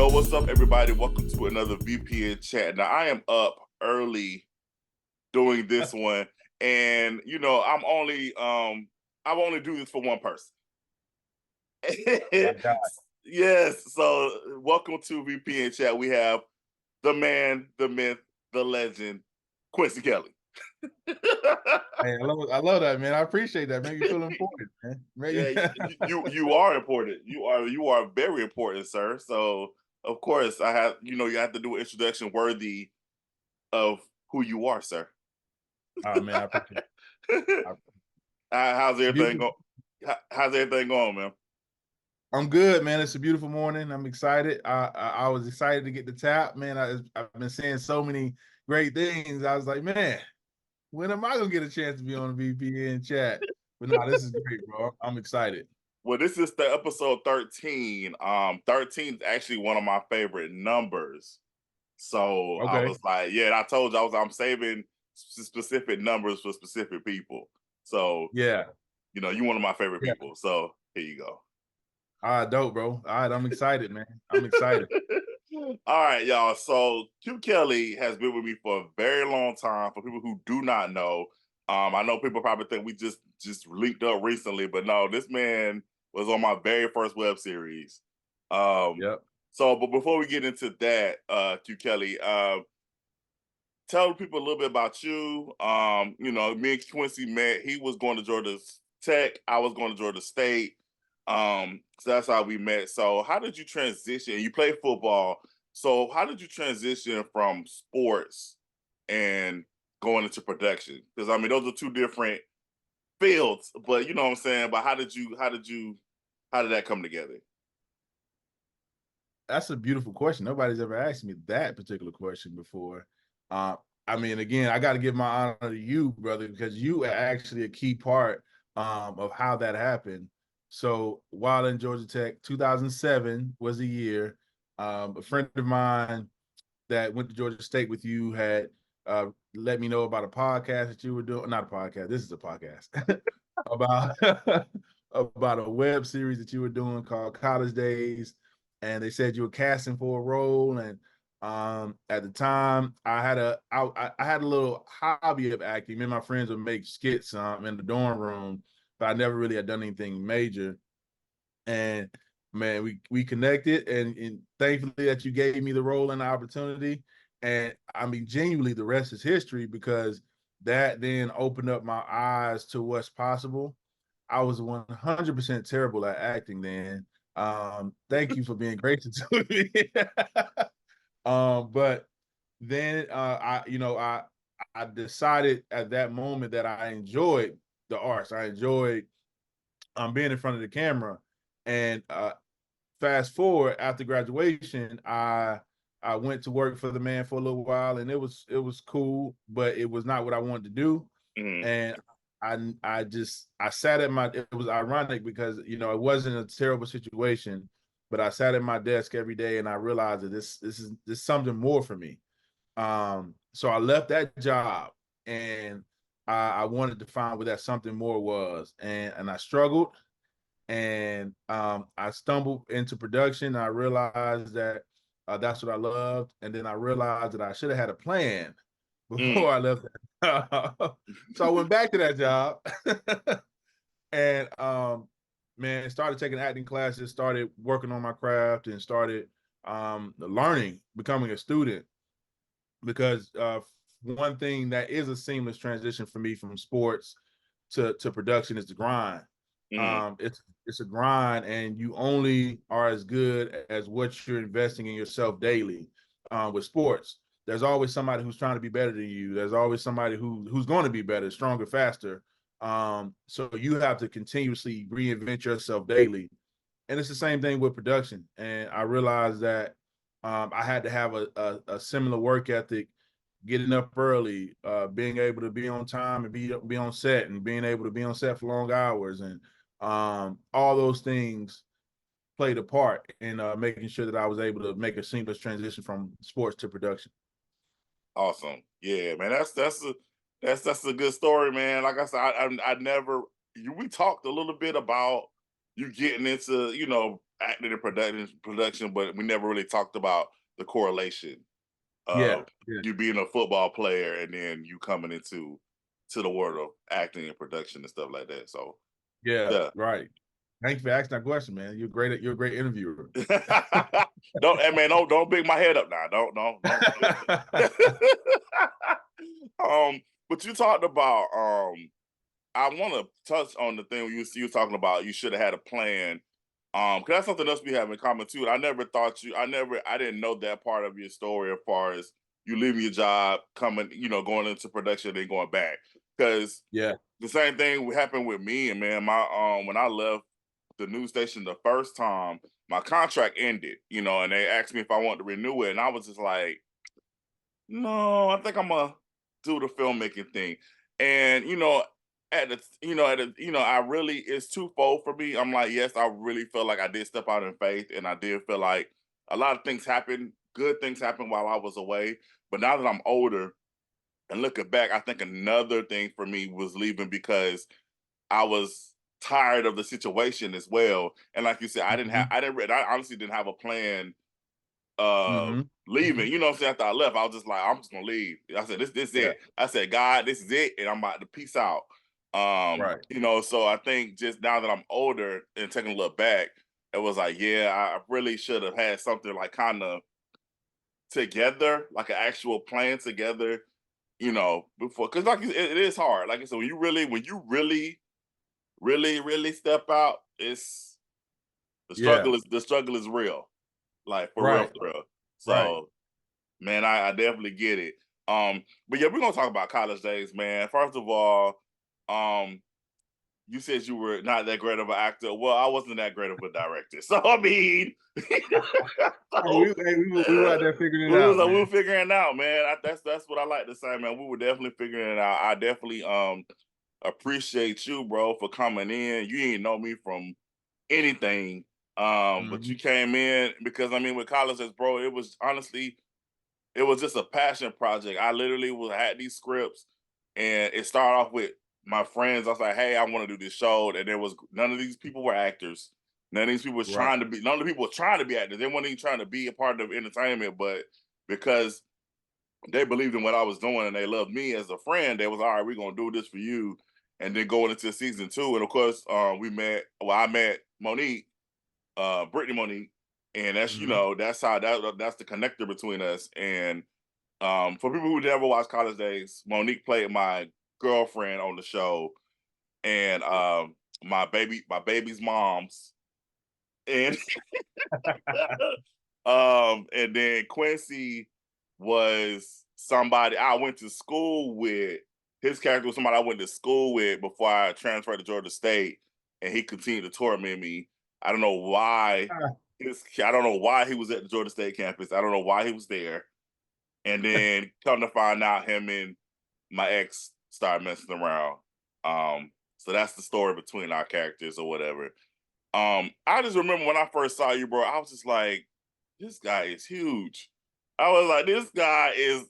So what's up, everybody? Welcome to another VPN chat. Now I am up early doing this one, and I only do this for one person. My God. Yes. So welcome to VPN chat. We have the man, the myth, the legend, Quincy Kelly. Hey, I love that, man. I appreciate that. Make me feel important, man. Yeah, you are important. You are very important, sir. So of course you have to do an introduction worthy of who you are, sir. Oh man, I appreciate it. How's everything Beautiful. going? How's everything going, man? I'm good, man. It's a beautiful morning. I'm excited. I was excited to get the tap, man. I've been saying so many great things. I was like, man, when am I gonna get a chance to be on the VPN chat? But no, this is great, bro. I'm excited. Well, this is the episode 13. 13 is actually one of my favorite numbers. So I Okay. was like, yeah, and I told you I'm saving specific numbers for specific people. So, Yeah. you're one of my favorite Yeah. people. So here you go. All right, dope, bro. All right, I'm excited, man. I'm excited. All right, y'all. So Q Kelly has been with me for a very long time. For people who do not know, I know people probably think we just linked up recently, but no, this man was on my very first web series. Yep. But before we get into that, Q Kelly, tell people a little bit about you. Me and Quincy met. He was going to Georgia Tech. I was going to Georgia State. So that's how we met. So how did you transition? You play football. So how did you transition from sports and going into production? Because I mean, those are two different fields, but you know what I'm saying. But how did that come together? That's a beautiful question. Nobody's ever asked me that particular question before. Uh, I mean, again, I got to give my honor to you, brother, because you are actually a key part of how that happened. So while in Georgia Tech, 2007 was the year. A friend of mine that went to Georgia State with you had let me know about a podcast that you were doing. Not a podcast. This is a podcast about about a web series that you were doing called College Daze, and they said you were casting for a role. And at the time, I had a little hobby of acting. Me and my friends would make skits in the dorm room, but I never really had done anything major. And man, we connected, and thankfully that you gave me the role and the opportunity. And I mean, genuinely, the rest is history, because that then opened up my eyes to what's possible. I was 100% terrible at acting then. Thank you for being gracious to me. But then I decided at that moment that I enjoyed the arts. I enjoyed being in front of the camera. And fast forward, after graduation, I went to work for the man for a little while, and it was cool, but it was not what I wanted to do. Mm-hmm. And I sat at my, it was ironic because it wasn't a terrible situation, but I sat at my desk every day and I realized that this is something more for me. So I left that job, and I wanted to find what that something more was, and I struggled, and I stumbled into production. I realized that that's what I loved, and then I realized that I should have had a plan before I left that job. So I went back to that job, and man, started taking acting classes, started working on my craft, and started learning, becoming a student. Because one thing that is a seamless transition for me from sports to production is the grind. Mm-hmm. It's a grind, and you only are as good as what you're investing in yourself daily. With sports, there's always somebody who's trying to be better than you. There's always somebody who's going to be better, stronger, faster. So you have to continuously reinvent yourself daily, and it's the same thing with production. And I realized that I had to have a similar work ethic, getting up early, being able to be on time and be on set, and being able to be on set for long hours, and all those things played a part in making sure that I was able to make a seamless transition from sports to production. Awesome. Yeah, man. That's a good story, man. Like I said, I never we talked a little bit about you getting into, acting and production, but we never really talked about the correlation Yeah, of yeah, you being a football player and then you coming into the world of acting and production and stuff like that. So yeah, yeah. right. Thanks for asking that question, man. You're a great interviewer. Don't, hey man, don't big my head up now. Don't do that. But you talked about I want to touch on the thing you were talking about. You should have had a plan. Because that's something else we have in common too. I didn't know that part of your story as far as you leaving your job, coming, going into production, then going back. Because Yeah. the same thing happened with me, and man, my when I left the news station the first time, my contract ended, and they asked me if I wanted to renew it, and I was just like, no, I think I'm gonna do the filmmaking thing. And I really it's twofold for me. I'm like, yes, I really feel like I did step out in faith, and I did feel like a lot of things happened, good things happened while I was away. But now that I'm older and looking back, I think another thing for me was leaving because I was tired of the situation as well. And like you said, Mhm, I honestly didn't have a plan uh mhm, leaving. mhm. You know what I'm saying? After I left, I was just like, I'm just gonna leave. I said, this Yeah, it. I said, God, this is it, and I'm about to peace out. right. So I think just now that I'm older and taking a look back, it was like, yeah, I really should have had something like kind of together, like an actual plan together, before, because like it is hard. Like I said, when you really step out, it's Yeah, the struggle is real, like right, for real. right. So man, I definitely get it. But yeah, we're gonna talk about college days, man. First of all, um, you said you were not that great of an actor. Well, I wasn't that great of a director. So I mean, Hey, so we were out there figuring it out, we were man. figuring it out, man. That's what I like to say, man. We were definitely figuring it out. I definitely appreciate you, bro, for coming in. You ain't know me from anything. But you Mhm. came in because I mean with colleges, bro, it was honestly it was just a passion project. I literally had these scripts, and it started off with my friends. I was like, "Hey, I want to do this show," and there was none of these people were actors. None of these people was Right, trying to be. None of the people were trying to be actors. They weren't even trying to be a part of entertainment, but because they believed in what I was doing and they loved me as a friend, they was all right. We're gonna do this for you, and then going into season two, and of course, we met. Well, I met Monique, Brittany Monique, and that's mhm. that's how that's the connector between us. And for people who never watched College Days, Monique played my girlfriend on the show, and my baby's mom's, and and then Quincy was somebody I went to school with. His character was somebody I went to school with before I transferred to Georgia State, and he continued to torment me. I don't know why. Ah. I don't know why he was at the Georgia State campus. I don't know why he was there. And then come to find out, him and my ex started messing around. So that's the story between our characters or whatever. I just remember when I first saw you, bro, I was just like, this guy is huge. I was like, this guy is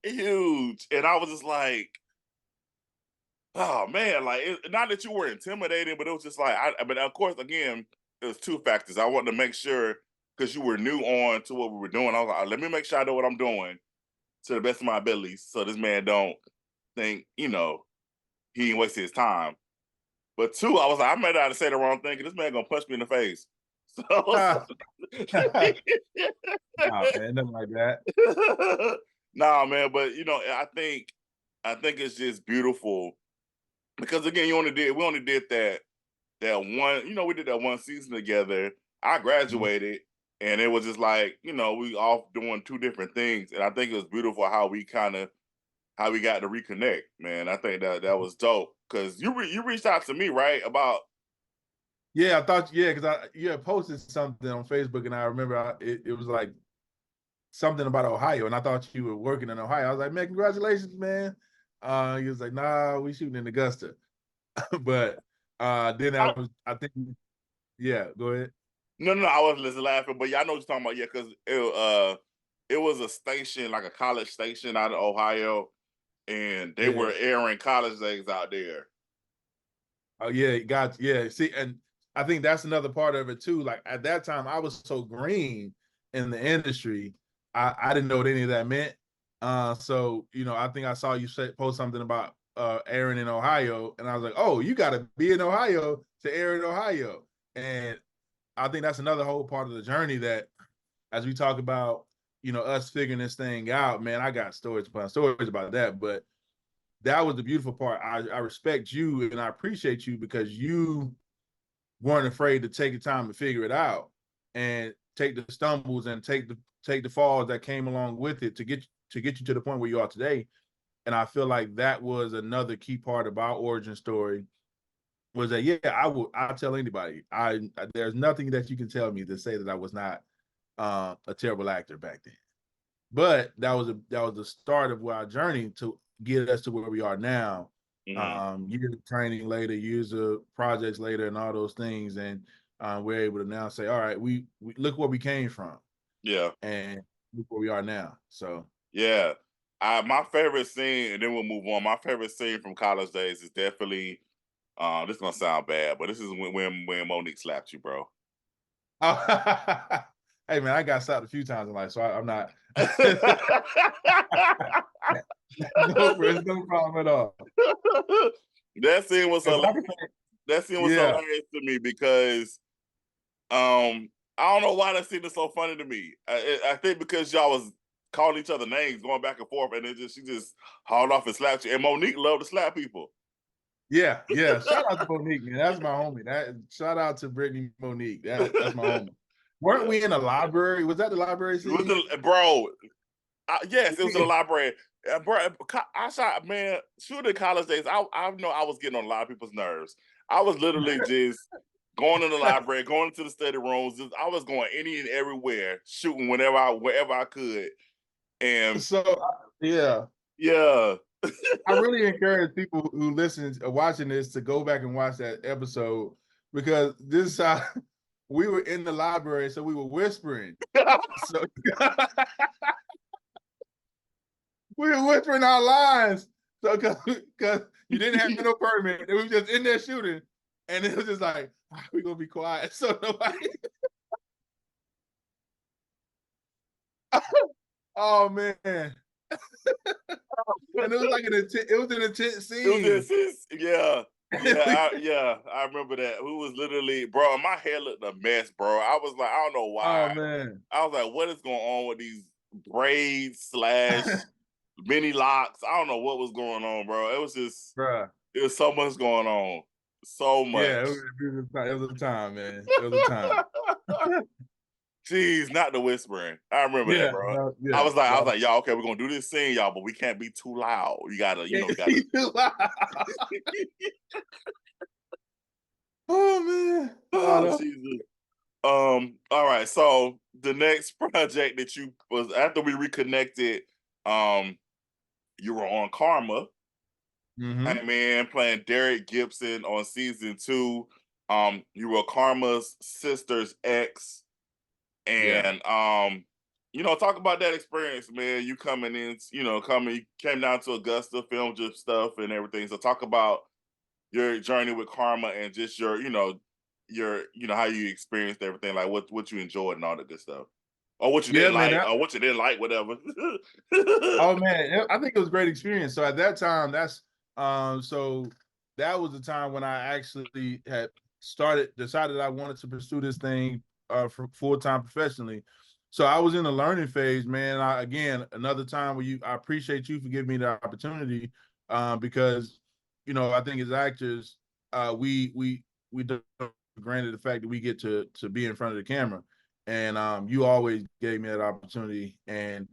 huge. And I was just like, oh man, like not that you were intimidated, but it was just like but of course, again, it was two factors. I wanted to make sure because you were new on to what we were doing. I was like, let me make sure I know what I'm doing to the best of my abilities, so this man don't think, he ain't wasted his time. But two, I was like, I might not have said the wrong thing, 'cause this man gonna punch me in the face. Ah. Nah, man, nothing like that. Nah, man, but I think it's just beautiful because again, we only did that one, we did that one season together. I Mhm. graduated and it was just like, we off doing two different things. And I think it was beautiful how we got to reconnect, man. I think that was dope because you reached out to me, right? About Yeah, I thought, yeah, because you had posted something on Facebook, and I remember it was like something about Ohio, and I thought you were working in Ohio. I was like, man, congratulations, man. He was like, nah, we shooting in Augusta. But then I think, yeah, go ahead. no, I wasn't listening laughing, but yeah, I know what you're talking about. Yeah, because it was a station, like a college station out of Ohio, and they Yeah. were airing college days out there. Oh yeah, got, yeah. See, and I think that's another part of it too. Like at that time, I was so green in the industry, I didn't know what any of that meant. So I think I saw you post something about airing in Ohio, and I was like, oh, you got to be in Ohio to air in Ohio. And I think that's another whole part of the journey that, as we talk about, us figuring this thing out, man, I got stories about that. But that was the beautiful part. I respect you and I appreciate you because you weren't afraid to take the time to figure it out and take the stumbles and take the falls that came along with it to get you to the point where you are today. And I feel like that was another key part of our origin story, was that I'll tell anybody. There's nothing that you can tell me to say that I was not a terrible actor back then. But that was the start of our journey to get us to where we are now. Years of training later, years of projects later, and all those things, and we're able to now say, all right, we look where we came from, Yeah. and look where we are now. So Yeah. My favorite scene, and then we'll move on. My favorite scene from College Days is definitely this is gonna sound bad, but this is when Monique slapped you, bro. hey man, I got slapped a few times in life, so I'm not. It's no problem at all. That scene was hilarious. That scene was Yeah. hilarious to me because I don't know why that scene is so funny to me. I think because y'all was calling each other names, going back and forth, and she just hauled off and slapped you. And Monique loved to slap people. Yeah. Shout out to Monique, man. That's my homie. Shout out to Brittany Monique. That's my homie. Weren't we in a library? Was that the library scene? Bro, yes, it was in the library. Bro, I shot, man, shooting College Days. I know I was getting on a lot of people's nerves. I was literally just going in the library, going into the study rooms. I was going any and everywhere, shooting wherever I could. And so, yeah. I really encourage people who listen or watching this to go back and watch that episode, because this we were in the library, so we were whispering. So we were whispering our lines. So because you didn't have no permit, and we were just in there shooting, and it was just like, we're gonna be quiet. So nobody. Oh man. And it was like an intense scene. It was intense, yeah. I remember that. Who was literally, bro, my hair looked a mess, bro. I was like, I don't know why. Oh man. I was like, what is going on with these braids / mini locks? I don't know what was going on, bro. It was just, Bruh. it was so much going on. So much. Yeah, it was a time, man. It was a time. Jeez, not the whispering. I remember that, bro. I was like, y'all, okay, we're gonna do this scene, y'all, but we can't be too loud. You gotta, too loud. Oh man. Oh, Jesus. All right. So the next project that you was after we reconnected, you were on Karma. Mm-hmm. Hey man, playing Derek Gibson on season 2. You were Karma's sister's ex. And talk about that experience, man. You coming in, you came down to Augusta, filmed your stuff and everything. So talk about your journey with Karma and just your how you experienced everything, like what you enjoyed and all that good stuff. Or what you didn't like, or what you didn't like, whatever. Oh man, I think it was a great experience. So at that time, so that was the time when I actually had decided I wanted to pursue this thing for full-time professionally. So I was in the learning phase, man. Again, another time where I appreciate you for giving me the opportunity, because I think as actors, we don't granted the fact that we get to be in front of the camera, and you always gave me that opportunity, and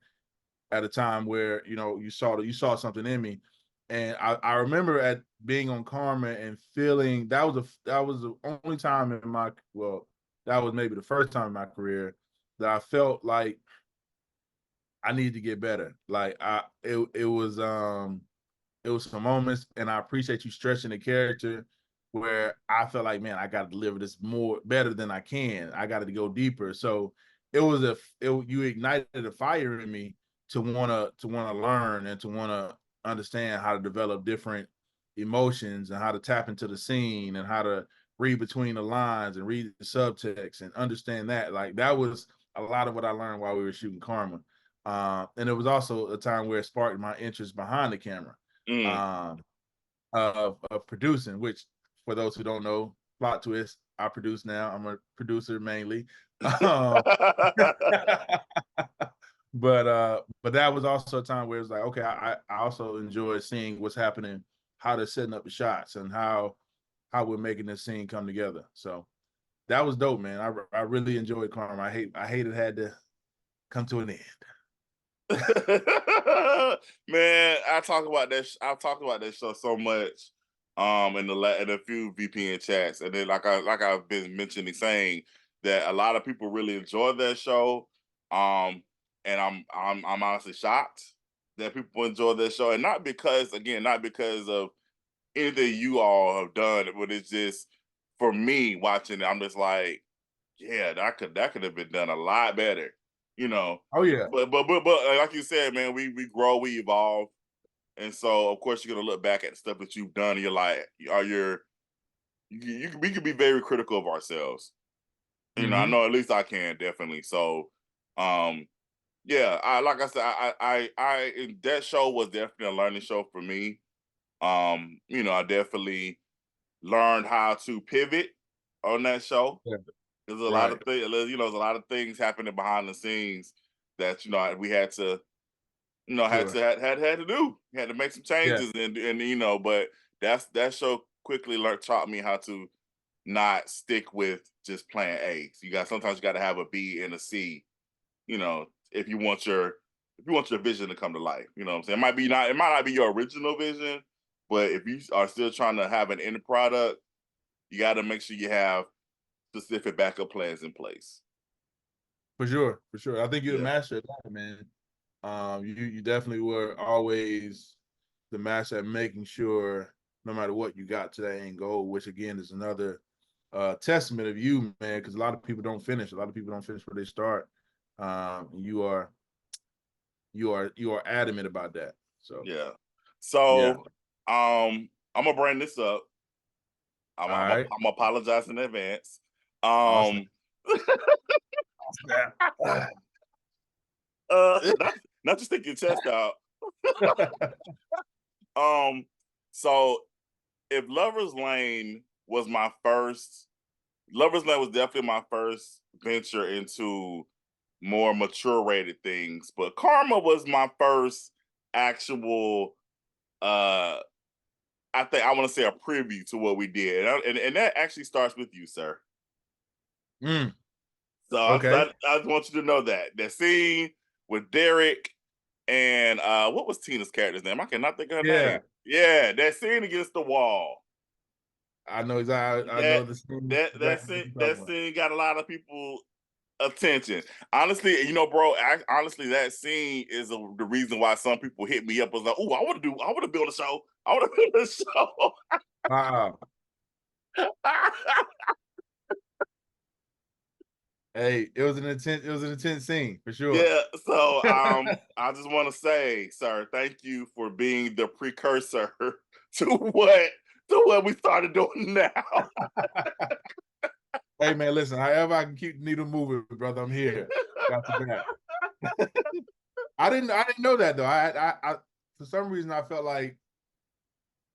at a time where you saw something in me. And I remember at being on Karma and feeling that was the only time in my that was maybe the first time in my career that I felt like I need to get better. Like it was some moments, and I appreciate you stretching the character where I felt like, man, I got to deliver this better than I can. I got to go deeper. So you ignited a fire in me to wanna learn and to wanna understand how to develop different emotions and how to tap into the scene and how to read between the lines and read the subtext and understand that. Like that was a lot of what I learned while we were shooting Karma. And it was also a time where it sparked my interest behind the camera Mm. of producing, which for those who don't know, plot twist, I produce now. I'm a producer mainly. Um, but that was also a time where it was like, okay, I also enjoy seeing what's happening, how they're setting up the shots and how we're making this scene come together. So that was dope, man. I really enjoyed Karma. I hate it had to come to an end. Man, I talk about that. I've talked about that show so much, in a few VPN chats, and then I've been mentioning, saying that a lot of people really enjoy that show, and I'm honestly shocked that people enjoy that show, and not because of anything you all have done, but it's just for me watching it, I'm just like, yeah, that could have been done a lot better, you know. Oh yeah, But like you said, man, we grow, we evolve, and so of course you're gonna look back at the stuff that you've done, and you're like, we can be very critical of ourselves. You know, I mm-hmm. know at least I can, definitely. So, um, yeah, I like I said, that show was definitely a learning show for me. I definitely learned how to pivot on that show. Yeah. There's a lot Right, of things, there's a lot of things happening behind the scenes that we had to, sure, had to do. Had to make some yeah, changes, and but that show quickly taught me how to not stick with just plan A. So sometimes you got to have a B and a C. If you want your vision to come to life. You know what I'm saying? It might not be your original vision, but if you are still trying to have an end product, you got to make sure you have specific backup plans in place. for sure, for sure. I think you're the Yeah. master at that, man. You definitely were always the master at making sure no matter what you got to that end goal, which again is another testament of you, man, because a lot of people don't finish. A lot of people don't finish where they start. You are adamant about that. So Yeah. yeah. So, I'm gonna bring this up. All right. I'm apologize in advance. Awesome. Um, not just stick your chest out. Um, so if Lovers Lane was definitely my first venture into more mature rated things, but Karma was my first actual I think I want to say a preview to what we did, and that actually starts with you, sir. Mm, So okay. I just want you to know that scene with Derek and what was Tina's character's name? I cannot think of her Yeah. name. Yeah, that scene against the wall. I know exactly. I That know the scene that exactly what scene you're that talking about. scene got a lot of people attention. Honestly, bro. Honestly, that scene is the reason why some people hit me up. Was like, "Oh, I want to build a show. I want to build a show." Wow. Hey, it was an intense scene for sure. Yeah, so I just want to say, sir, thank you for being the precursor to what we started doing now. Hey man, listen, however I can keep the needle moving, brother, I'm here. Got your back. I didn't know that though. I for some reason I felt like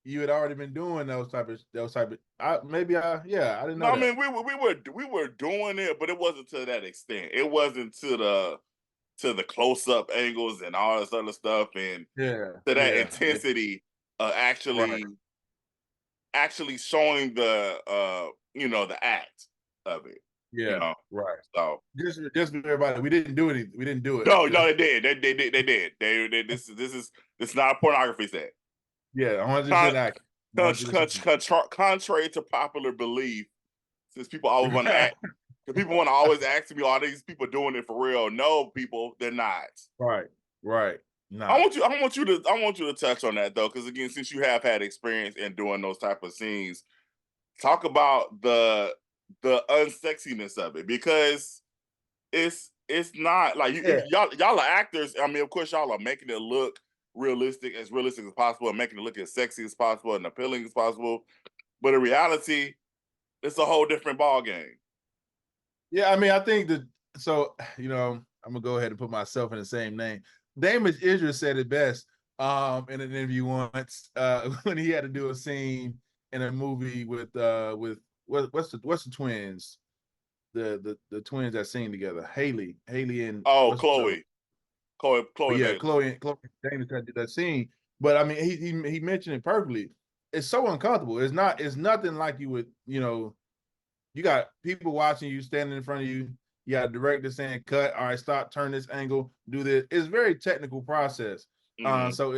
you had already been doing those type of yeah, I didn't No, know I that. mean we were doing it, but it wasn't to that extent. It wasn't to the close up angles and all this other stuff, and Yeah, to that yeah, yeah. intensity of Right. actually showing the act of it. You Yeah, know, right. so Just for everybody, we didn't do it. no, no, they did. They did. This is not a pornography set. Yeah, Con- 100% accurate. 100%. Contrary to popular belief, since people always want to act, because people want to always ask me, are these people doing it for real? No, people, they're not. Right, right. I Nah. want you. I want you to touch on that though, because again, since you have had experience in doing those type of scenes, talk about the unsexiness of it, because it's not like Yeah, y'all are actors. I mean, of course, y'all are making it look realistic as possible, and making it look as sexy as possible and appealing as possible. But in reality, it's a whole different ball game. Yeah, I mean, I think that so I'm gonna go ahead and put myself in the same name. Damon Idris said it best in an interview once when he had to do a scene in a movie with what's the twins? The twins that sing together. Haley and Oh, what's the Chloe yeah, Bailey. Chloe Damon tried to do that scene. But I mean he mentioned it perfectly. It's so uncomfortable. It's nothing like you would, you got people watching you standing in front of you. You got a director saying cut, all right, stop, turn this angle, do this. It's a very technical process. So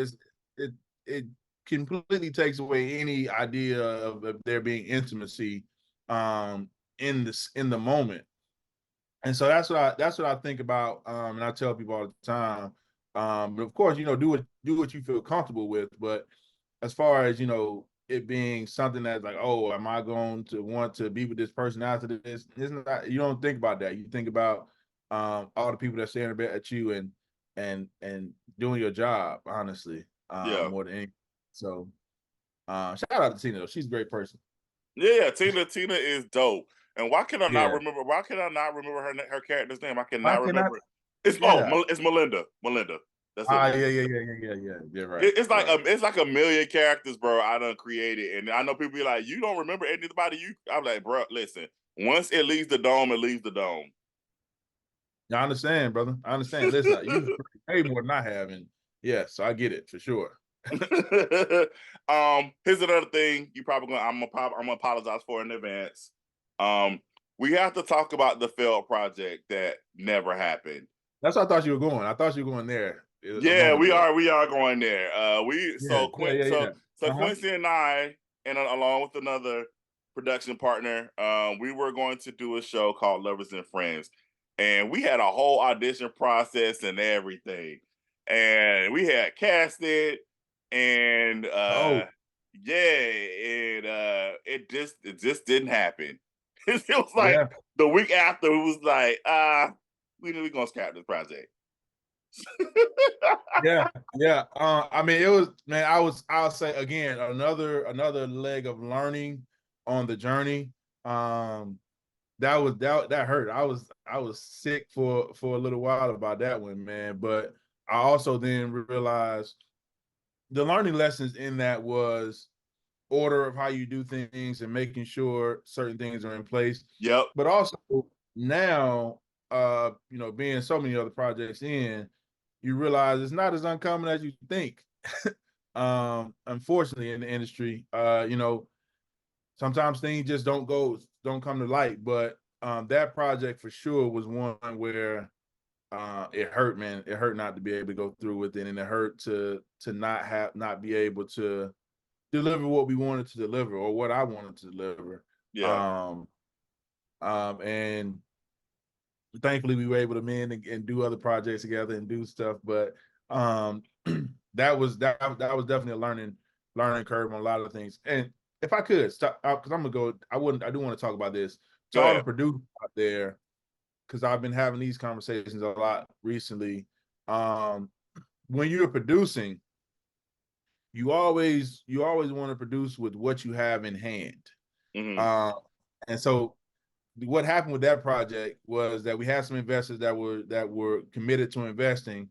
it completely takes away any idea of there being intimacy in the moment. And so that's what I think about. And I tell people all the time. But of course, do what you feel comfortable with. But as far as it being something that's like, oh, am I going to want to be with this person after this? It's not. You don't think about that. You think about all the people that staring at you and doing your job, honestly, Yeah. more than anything. So shout out to Tina though. She's a great person. Yeah, Tina is dope. And why can I not Yeah. remember? Why can I not remember her character's name? I Why cannot cannot? remember. It's Yeah. it's Melinda. Melinda. That's it. Yeah. You're right. It's like a million characters, bro. I done created, and I know people be like, "You don't remember anybody?" I'm like, bro, listen. Once it leaves the dome, it leaves the dome. I understand, brother. I understand. Listen, you pay more than I have, and yeah, so I get it for sure. Here's another thing. You probably gonna. I'm gonna apologize for in advance. We have to talk about the failed project that never happened. That's what I thought you were going. I thought you were going there a Yeah, moment ago. we are going there. Yeah. So Uh-huh. Quincy and I, and along with another production partner, we were going to do a show called Lovers and Friends, and we had a whole audition process and everything, and we had casted, and Oh, it just didn't happen. It was like yeah, the week after, it was like we're gonna scrap this project. yeah. I mean, it was, man. I'll say again, another leg of learning on the journey. That hurt. I was sick for a little while about that one, man. But I also then realized the learning lessons in that was order of how you do things and making sure certain things are in place. Yep. But also now, being so many other projects in, you realize it's not as uncommon as you think. Unfortunately, in the industry, sometimes things just don't come to light. But that project for sure was one where it hurt, man. It hurt not to be able to go through with it, and it hurt to not be able to deliver what we wanted to deliver or what I wanted to deliver. Yeah. And thankfully we were able to mend and do other projects together and do stuff. But that was definitely a learning curve on a lot of things. And if I could stop, because I do want to talk about this to Go all the ahead. producers out there, because I've been having these conversations a lot recently. When you're producing, you always want to produce with what you have in hand. Mm-hmm. And so what happened with that project was that we had some investors that were committed to investing.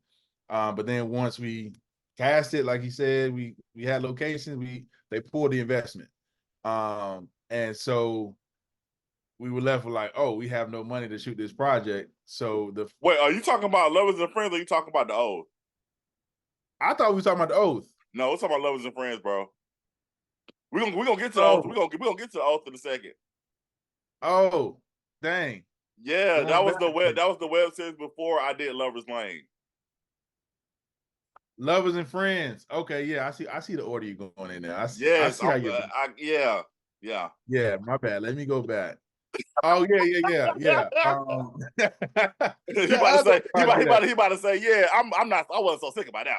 But then once we cast it, like he said, we had locations, they pulled the investment. And so we were left with like, oh, we have no money to shoot this project. So Wait, are you talking about Lovers and Friends, or are you talking about the Oath? I thought we were talking about the Oath. No, we're talking about Lovers and Friends, bro. We're gonna get to the Oh, Oath. We're gonna get to the Oath in a second. oh, dang. Yeah, Going that was back. the web series before I did Lovers Lane. Lovers and Friends. Okay, yeah, I see the order you're going in there. I Yes, see how you're. yeah. Yeah, my bad. Let me go back. Oh yeah. You The about to other say he about to say, yeah, I wasn't so sick about that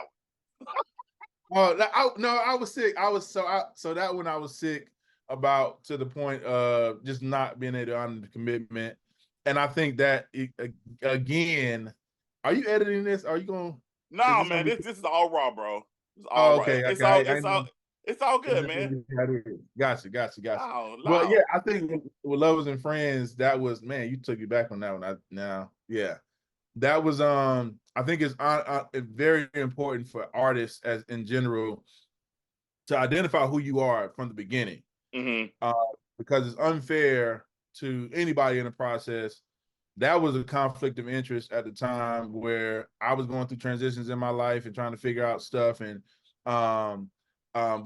one. Oh, no, I was sick. So that one I was sick about, to the point of just not being able to honor the commitment. And I think that again, are you editing this? Are you going? Is No, this man, gonna be? this is all raw, bro. It's all Oh, raw. okay. I It's all good, man. Gotcha. Oh, But yeah, no. I think with Lovers and Friends, that was, man, you took me back on that one. Yeah. That was I think it's very important for artists as in general to identify who you are from the beginning. Mm-hmm. Because it's unfair to anybody in the process. That was a conflict of interest at the time where I was going through transitions in my life and trying to figure out stuff. And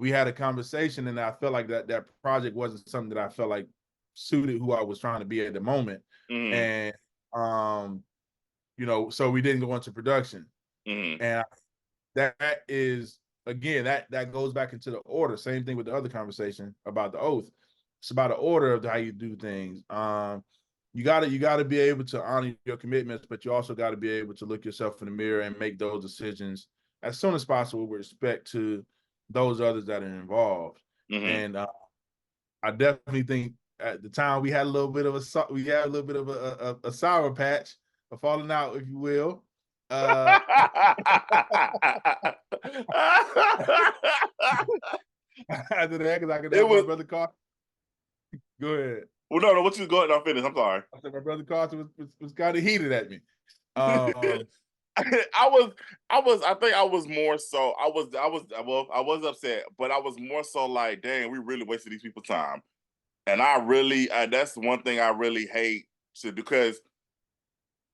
we had a conversation, and I felt like that project wasn't something that I felt like suited who I was trying to be at the moment. Mm-hmm. And so we didn't go into production. Mm-hmm. And that is, again, that goes back into the order. Same thing with the other conversation about the oath. It's about the order of how you do things. You gotta be able to honor your commitments, but you also got to be able to look yourself in the mirror and make those decisions as soon as possible with respect to those others that are involved. Mm-hmm. And I definitely think at the time we had a little bit of a sour patch, a falling out, if you will. After that, because I could It have my was brother Carter. Go ahead. well, no, what you going on? Finish. I'm sorry. I said my brother Carter was kind of heated at me. Um, I think I was more so. I was upset, but I was more so like, dang, we really wasted these people's time. And I really, that's one thing I really hate to do, because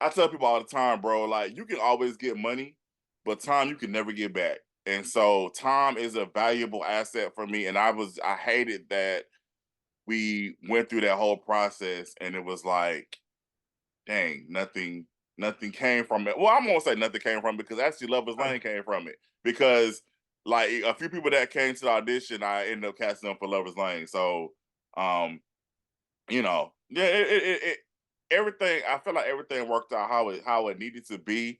I tell people all the time, bro, like, you can always get money, but time you can never get back. And so time is a valuable asset for me. And I hated that we went through that whole process and it was like, dang, nothing came from it. Well, I'm gonna say nothing came from it because actually Lover's Lane came from it. Because like a few people that came to the audition, I ended up casting them for Lover's Lane. So um, yeah, everything, I feel like everything worked out how it needed to be.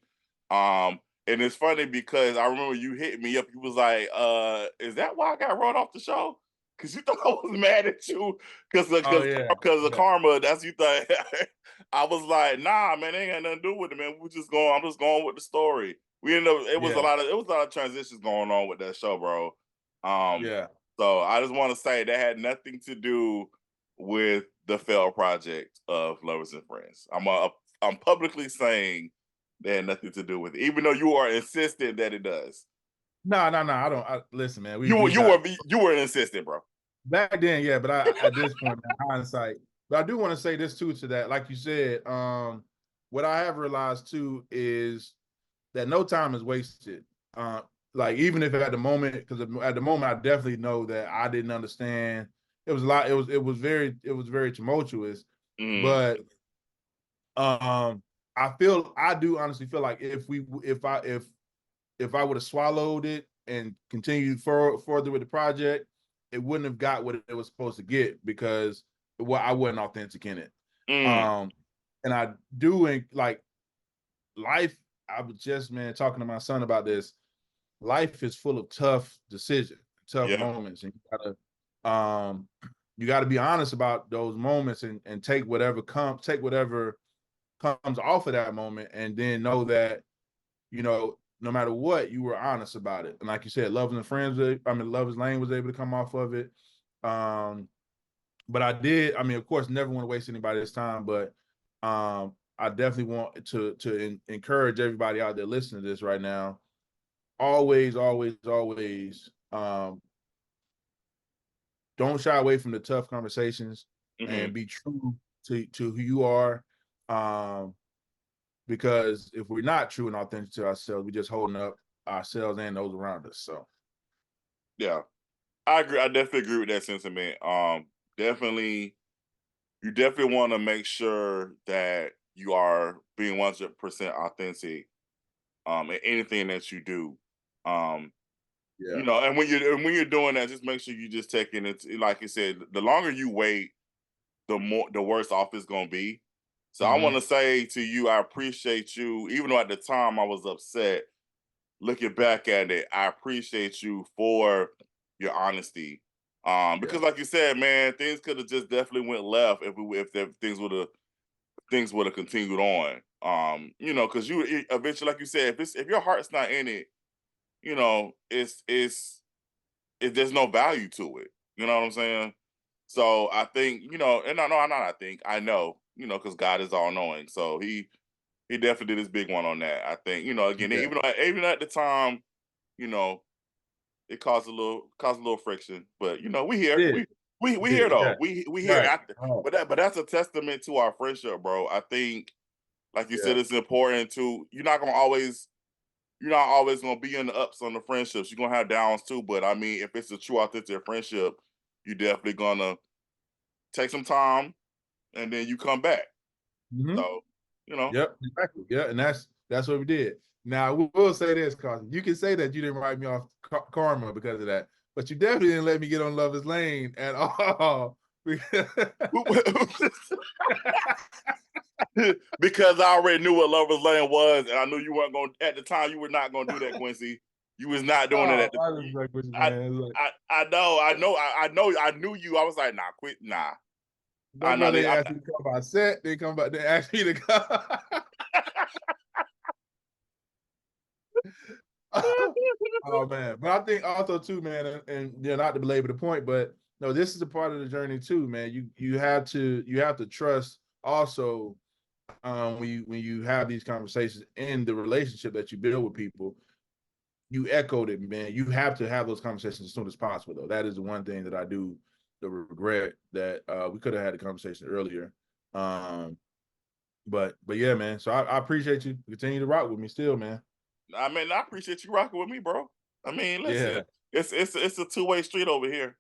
And it's funny because I remember you hit me up, you was like, is that why I got run off the show? Cause you thought I was mad at you because oh yeah, because of yeah, karma. That's you thought. I was like, nah, man, it ain't got nothing to do with it, man. I'm just going with the story. We ended up, yeah, it was a lot of transitions going on with that show, bro. Um, yeah. so I just want to say that had nothing to do with the failed project of Lovers and Friends. I'm publicly saying that had nothing to do with it, even though you are insistent that it does. No. Listen, man. We You were insistent, bro. back then, yeah. But at this point, in hindsight, but I do want to say this too to that. Like you said, what I have realized too is that no time is wasted. Like even if at the moment, because at the moment, I definitely know that I didn't understand. It was a lot. It was very tumultuous, Mm, but I do honestly feel like if I would have swallowed it and continued further with the project, it wouldn't have got what it was supposed to get because I wasn't authentic in it. mm, Um, and I do like life. I was just, man, talking to my son about this. Life is full of tough decisions, tough yeah. moments, and you gotta be honest about those moments and take whatever comes off of that moment, and then know that no matter what, you were honest about it. And like you said, Lovers Lane was able to come off of it. But of course, never want to waste anybody's time, but I definitely want to encourage everybody out there listening to this right now. Always, always, always, don't shy away from the tough conversations Hmm. and be true to who you are. Um, because if we're not true and authentic to ourselves, we're just holding up ourselves and those around us. So Yeah. I agree. I definitely agree with that sentiment. Definitely, you definitely want to make sure that you are being 100% authentic in anything that you do. Um, yeah, and when you're doing that, just make sure you just taking it, like you said, the longer you wait, the worse off it's gonna be. So I want mm-hmm. to say to you, I appreciate you, even though at the time I was upset. Looking back at it, I appreciate you for your honesty. Yeah, Because like you said, man, things could have just definitely went left things would have continued on. Because eventually, like you said, if your heart's not in it, it's there's no value to it. You know what I'm saying? So I think, and I think, I know, because God is all knowing. So he definitely did his big one on that. I think, again, Yeah, even at the time, you know, it caused a little friction. But we here. did We here did though. yeah, We here right. after. Oh, But that's a testament to our friendship, bro. I think, like you yeah. said, it's important to you're not always gonna be in the ups on the friendships. You're gonna have downs too. But I mean, if it's a true authentic friendship, you're definitely gonna take some time and then you come back. Mm-hmm. So, you know, Yep, exactly. Yeah, and that's what we did. Now we will say this, Carson. You can say that you didn't write me off karma because of that, but you definitely didn't let me get on Lover's Lane at all. because I already knew what Lover's Lane was, and I knew you weren't going at the time. You were not going to do that, Quincy. You was not doing it Oh, at the. I was like, I man, it's like, I knew you. I was like, nah, quit, nah. I that's why know they they. asked me to come by set. They come by. They asked me to come. Oh man, but I think also too, man, and not to belabor the point, but no, this is a part of the journey too, man. You have to trust also when you have these conversations in the relationship that you build with people. You echoed it, man. You have to have those conversations as soon as possible, though. That is the one thing that I do the regret that we could have had a conversation earlier. But yeah, man. So I appreciate you. Continue to rock with me still, man. I mean, I appreciate you rocking with me, bro. I mean, listen, Yeah. it's a two-way street over here.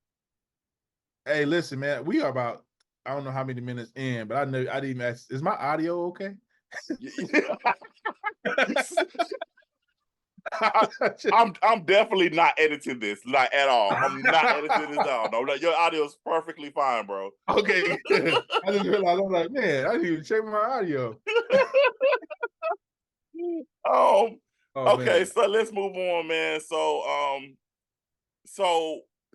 Hey, listen, man. We are about I don't know how many minutes in, but I know I didn't ask. Is my audio okay? I, I'm definitely not editing this, like at all. I'm not editing this out. No, your audio is perfectly fine, bro. Okay, good. I just realized I'm like, man, I didn't even check my audio. um. Oh Okay, man. so let's move on, man. So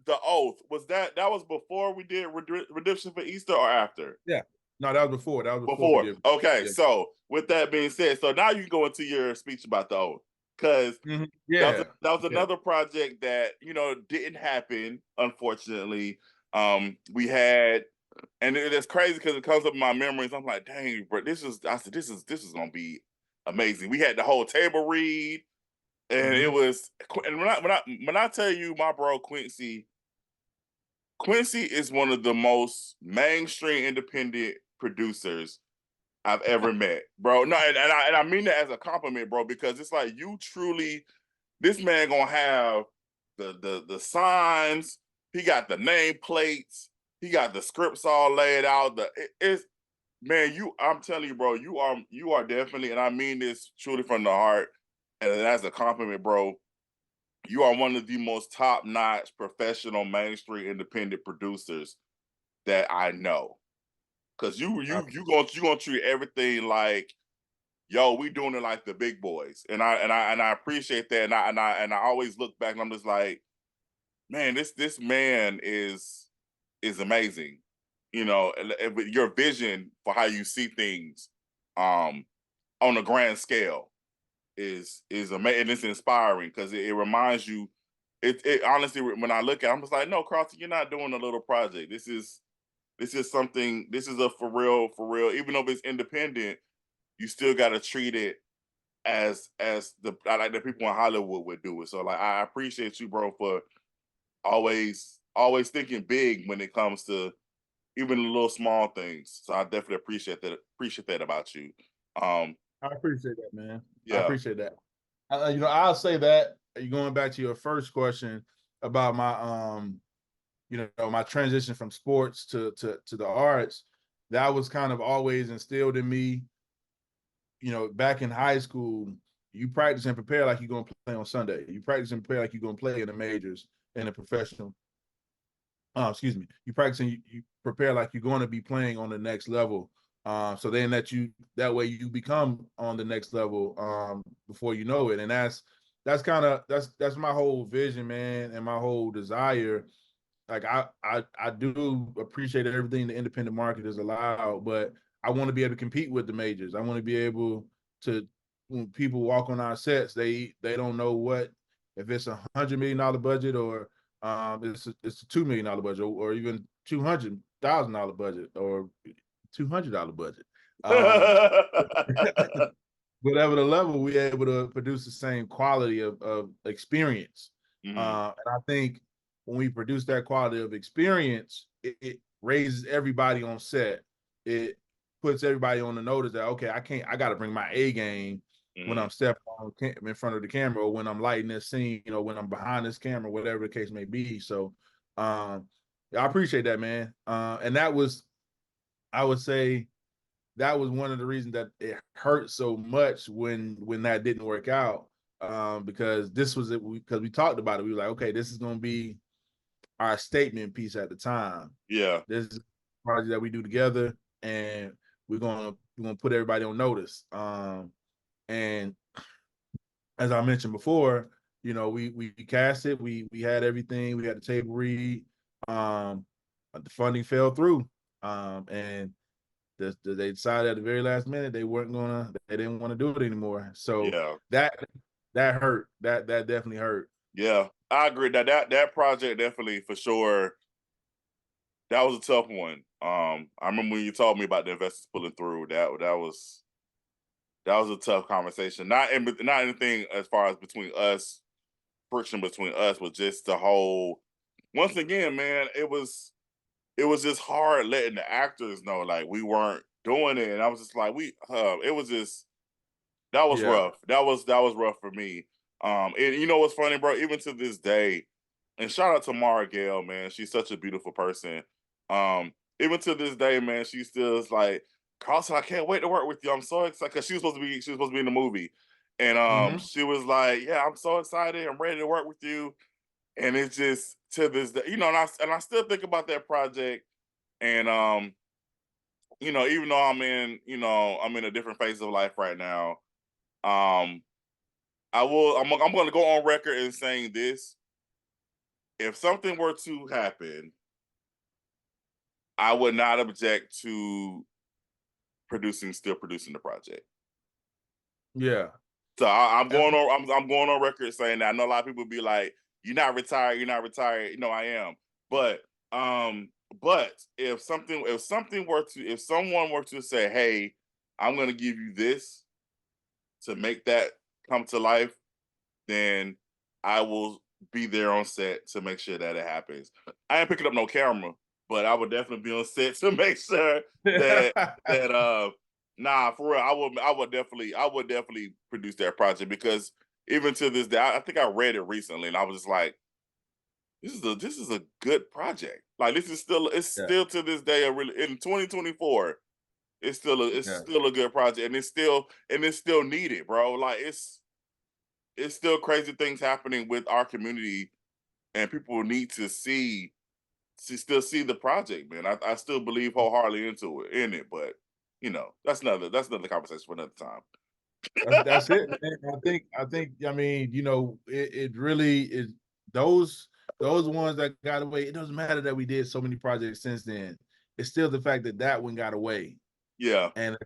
the oath that was before we did redemption for Easter or after? Yeah. No, that was before. That was before we Before. did. Okay, Yeah. so with that being said, so now you can go into your speech about the oath because Mhm. Yeah. that was Yeah. another project that didn't happen, unfortunately. We had, and it's crazy because it comes up in my memories. I'm like, dang, bro, I said, this is gonna be amazing. We had the whole table read, and it Mhm. was, and when I tell you, my bro Quincy is one of the most mainstream independent producers I've ever met, bro. No, and I mean that as a compliment, bro, because it's like you truly, this man gonna have the signs. He got the name plates. He got the scripts all laid out. It's man, I'm telling you, bro, you are definitely, and I mean this truly from the heart, and as a compliment, bro. You are one of the most top notch professional mainstream independent producers that I know. Cause you gonna treat everything like, yo, we doing it like the big boys, and I appreciate that, and I always look back and I'm just like, man, this man is amazing, with your vision for how you see things, um, on a grand scale is amazing, and it's inspiring because it reminds you. It honestly, when I look at it, I'm just like, no, Crosby, you're not doing a little project. This is something. This is a for real. Even though it's independent, you still got to treat it as like the people in Hollywood would do it. So like I appreciate you, bro, for always thinking big when it comes to even the little small things. So I definitely appreciate that about you. Um, I appreciate that, man. I yeah, appreciate that. I'll say that going back to your first question about my my transition from sports to the arts, that was kind of always instilled in me. Back in high school, you practice and prepare like you're gonna play on Sunday. You practice and prepare like you're gonna play in the majors in a professional. Excuse me. You practice and you prepare like you're going to be playing on the next level. So then that way you become on the next level before you know it. And that's my whole vision, man, and my whole desire. Like I do appreciate everything the independent market is allowed, but I want to be able to compete with the majors. I want to be able to, when people walk on our sets, they don't know what, if it's $100 million budget or It's a $2 million budget, or even $200,000 budget, or $200 budget. Whatever the level, we're able to produce the same quality of experience. And I think when we produce that quality of experience, it raises everybody on set. It puts everybody on the notice that, okay, I got to bring my A game when I'm stepping on in front of the camera, or when I'm lighting this scene, when I'm behind this camera, whatever the case may be. So I appreciate that, man. And that was, I would say, that was one of the reasons that it hurt so much when that didn't work out. Because this was it, because we talked about it. We were like, okay, this is going to be our statement piece at the time. Yeah. This is a project that we do together, and we're gonna put everybody on notice. And as I mentioned before, we cast it, we had everything, we had the table read. The funding fell through. And they decided at the very last minute they didn't want to do it anymore. So Yeah. that hurt. That definitely hurt. Yeah, I agree that project definitely, for sure, that was a tough one. I remember when you told me about the investors pulling through. That was a tough conversation. Not anything as far as between us, friction between us, but just the whole. Once again, man, it was just hard letting the actors know like we weren't doing it, and I was just like it was just. That was Yeah. rough. That was rough for me. And you know what's funny, bro? Even to this day, and shout out to Mara Gale, man. She's such a beautiful person. Even to this day, man, she still is like, Carlson, I can't wait to work with you. I'm so excited, because she was supposed to be in the movie. And she was like, yeah, I'm so excited. I'm ready to work with you. And it's just to this day, and I still think about that project. And even though I'm in a different phase of life right now. Um, I'm going to go on record in saying this: if something were to happen, I would not object to still producing the project. Yeah. So I'm going on record saying that. I know a lot of people be like, "You're not retired. You're not retired." I am. But if someone were to say, "Hey, I'm going to give you this to make that come to life," then I will be there on set to make sure that it happens. I ain't picking up no camera, but I would definitely be on set to make sure that nah, for real, I would definitely produce that project, because even to this day, I think I read it recently and I was just like, this is a good project. Like, it's Yeah. still to this day in 2024. It's Yeah. still a good project, and it's still needed, bro. Like, it's still crazy things happening with our community, and people need to still see the project, man. I still believe wholeheartedly in it, but that's another conversation for another time. That's it, man. I think I mean, it really is those ones that got away. It doesn't matter that we did so many projects since then. It's still the fact that that one got away. Yeah, And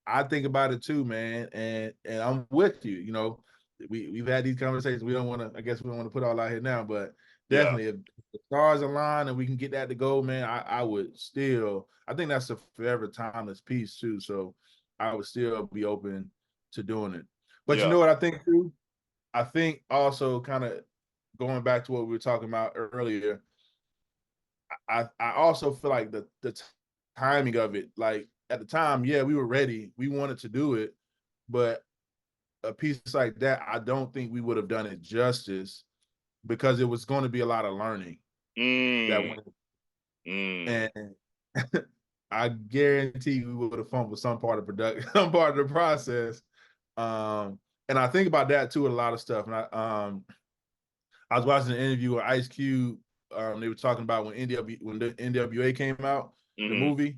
I think about it too, man. And I'm with you. We've had these conversations. I guess we don't want to put all out here now, but yeah, definitely if the stars align and we can get that to go, man, I would still. I think that's a forever timeless piece too. So I would still be open to doing it. But you yeah. know what I think too? I think also, kind of going back to what we were talking about earlier, I also feel like the timing of it, like at the time, yeah, we were ready. We wanted to do it, but a piece like that, I don't think we would have done it justice, because it was going to be a lot of learning that Mm, went, mm. and I guarantee we would have fumbled some part of production, some part of the process. And I think about that too with a lot of stuff. And I was watching an interview with Ice Cube. They were talking about when the NWA came out, the Hmm. movie,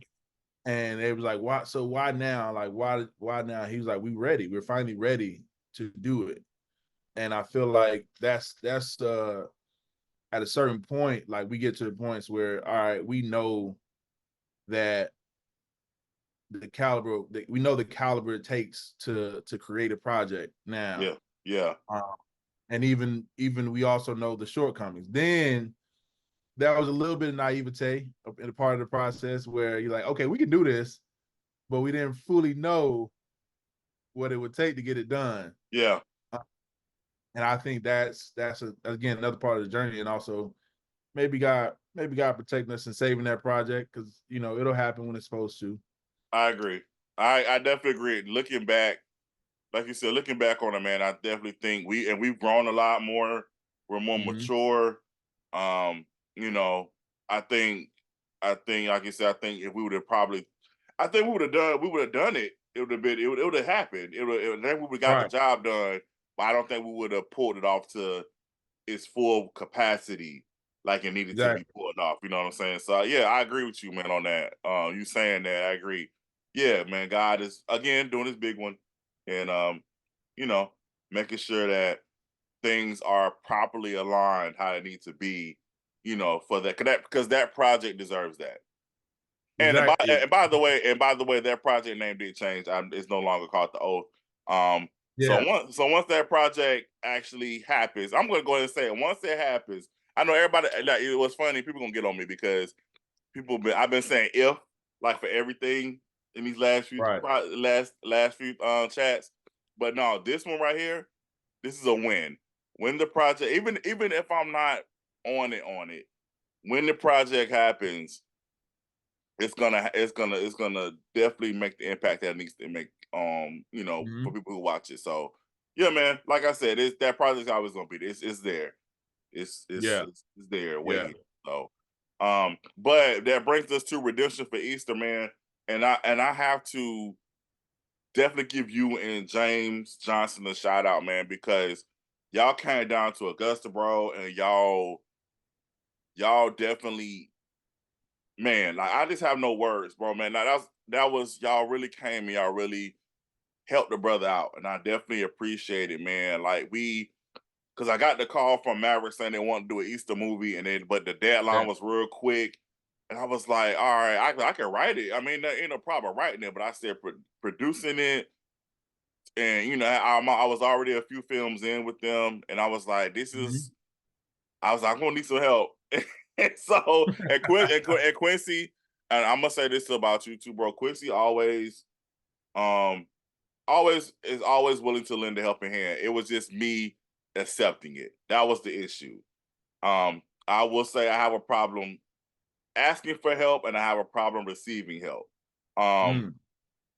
and they was like, "Why? So why now? Like, why now?" He was like, "We ready. We're finally ready to do it." And I feel like that's at a certain point, like we get to the points where, all right, we know that we know the caliber it takes to create a project now. Yeah, yeah, and even we also know the shortcomings. Then there was a little bit of naivete in a part of the process where you're like, okay, we can do this, but we didn't fully know what it would take to get it done. Yeah, And I think again another part of the journey, and also maybe God protecting us and saving that project, because it'll happen when it's supposed to. I agree. I definitely agree. Looking back, like you said, looking back on it, man, I definitely think we've grown a lot more. We're more Mm-hmm. mature. Um, you know, I think like you said, I think if we would have probably I think we would have done it. It would have happened. Then we would have got the Right. job done, but I don't think we would have pulled it off to its full capacity like it needed to be Exactly. pulled off. You know what I'm saying? So yeah, I agree with you, man, on that. You saying that, I agree. Yeah, man, God is again doing his big one, and you know, making sure that things are properly aligned how they need to be, for because that project deserves that. Exactly. And by the way, that project name did change. It's no longer called the Oath. Yeah. So once that project actually happens, I'm going to go ahead and say it. Once it happens, I know everybody. Like, it was funny. People gonna get on me because I've been saying if like for everything in these Right. last few chats, but no, this one right here, this is a win. When the project, even if I'm not on it, when the project happens, it's gonna definitely make the impact that it needs to make. For Mhm. people who watch it. So yeah, man. Like I said, that project's always gonna be there. It's there. Yeah. It's there Yeah. waiting. So, but that brings us to redemption for Easter, man. And I have to definitely give you and James Johnson a shout out, man, because y'all came down to Augusta, bro, and y'all definitely, man, like I just have no words, bro, man. Like, that was y'all really came and y'all really helped the brother out, and I definitely appreciate it, man. Like because I got the call from Maverick saying they want to do an Easter movie, but the deadline Yeah. was real quick, and I was like, all right, I can write it. I mean, there ain't no problem writing it, but I said producing it, and I was already a few films in with them, and I was like, Mhm. I'm gonna need some help. And so, and Quincy, and I'm gonna say this about you too, bro. Quincy um, always willing to lend a helping hand. It was just me accepting it. That was the issue. I will say I have a problem asking for help, and I have a problem receiving help. Um,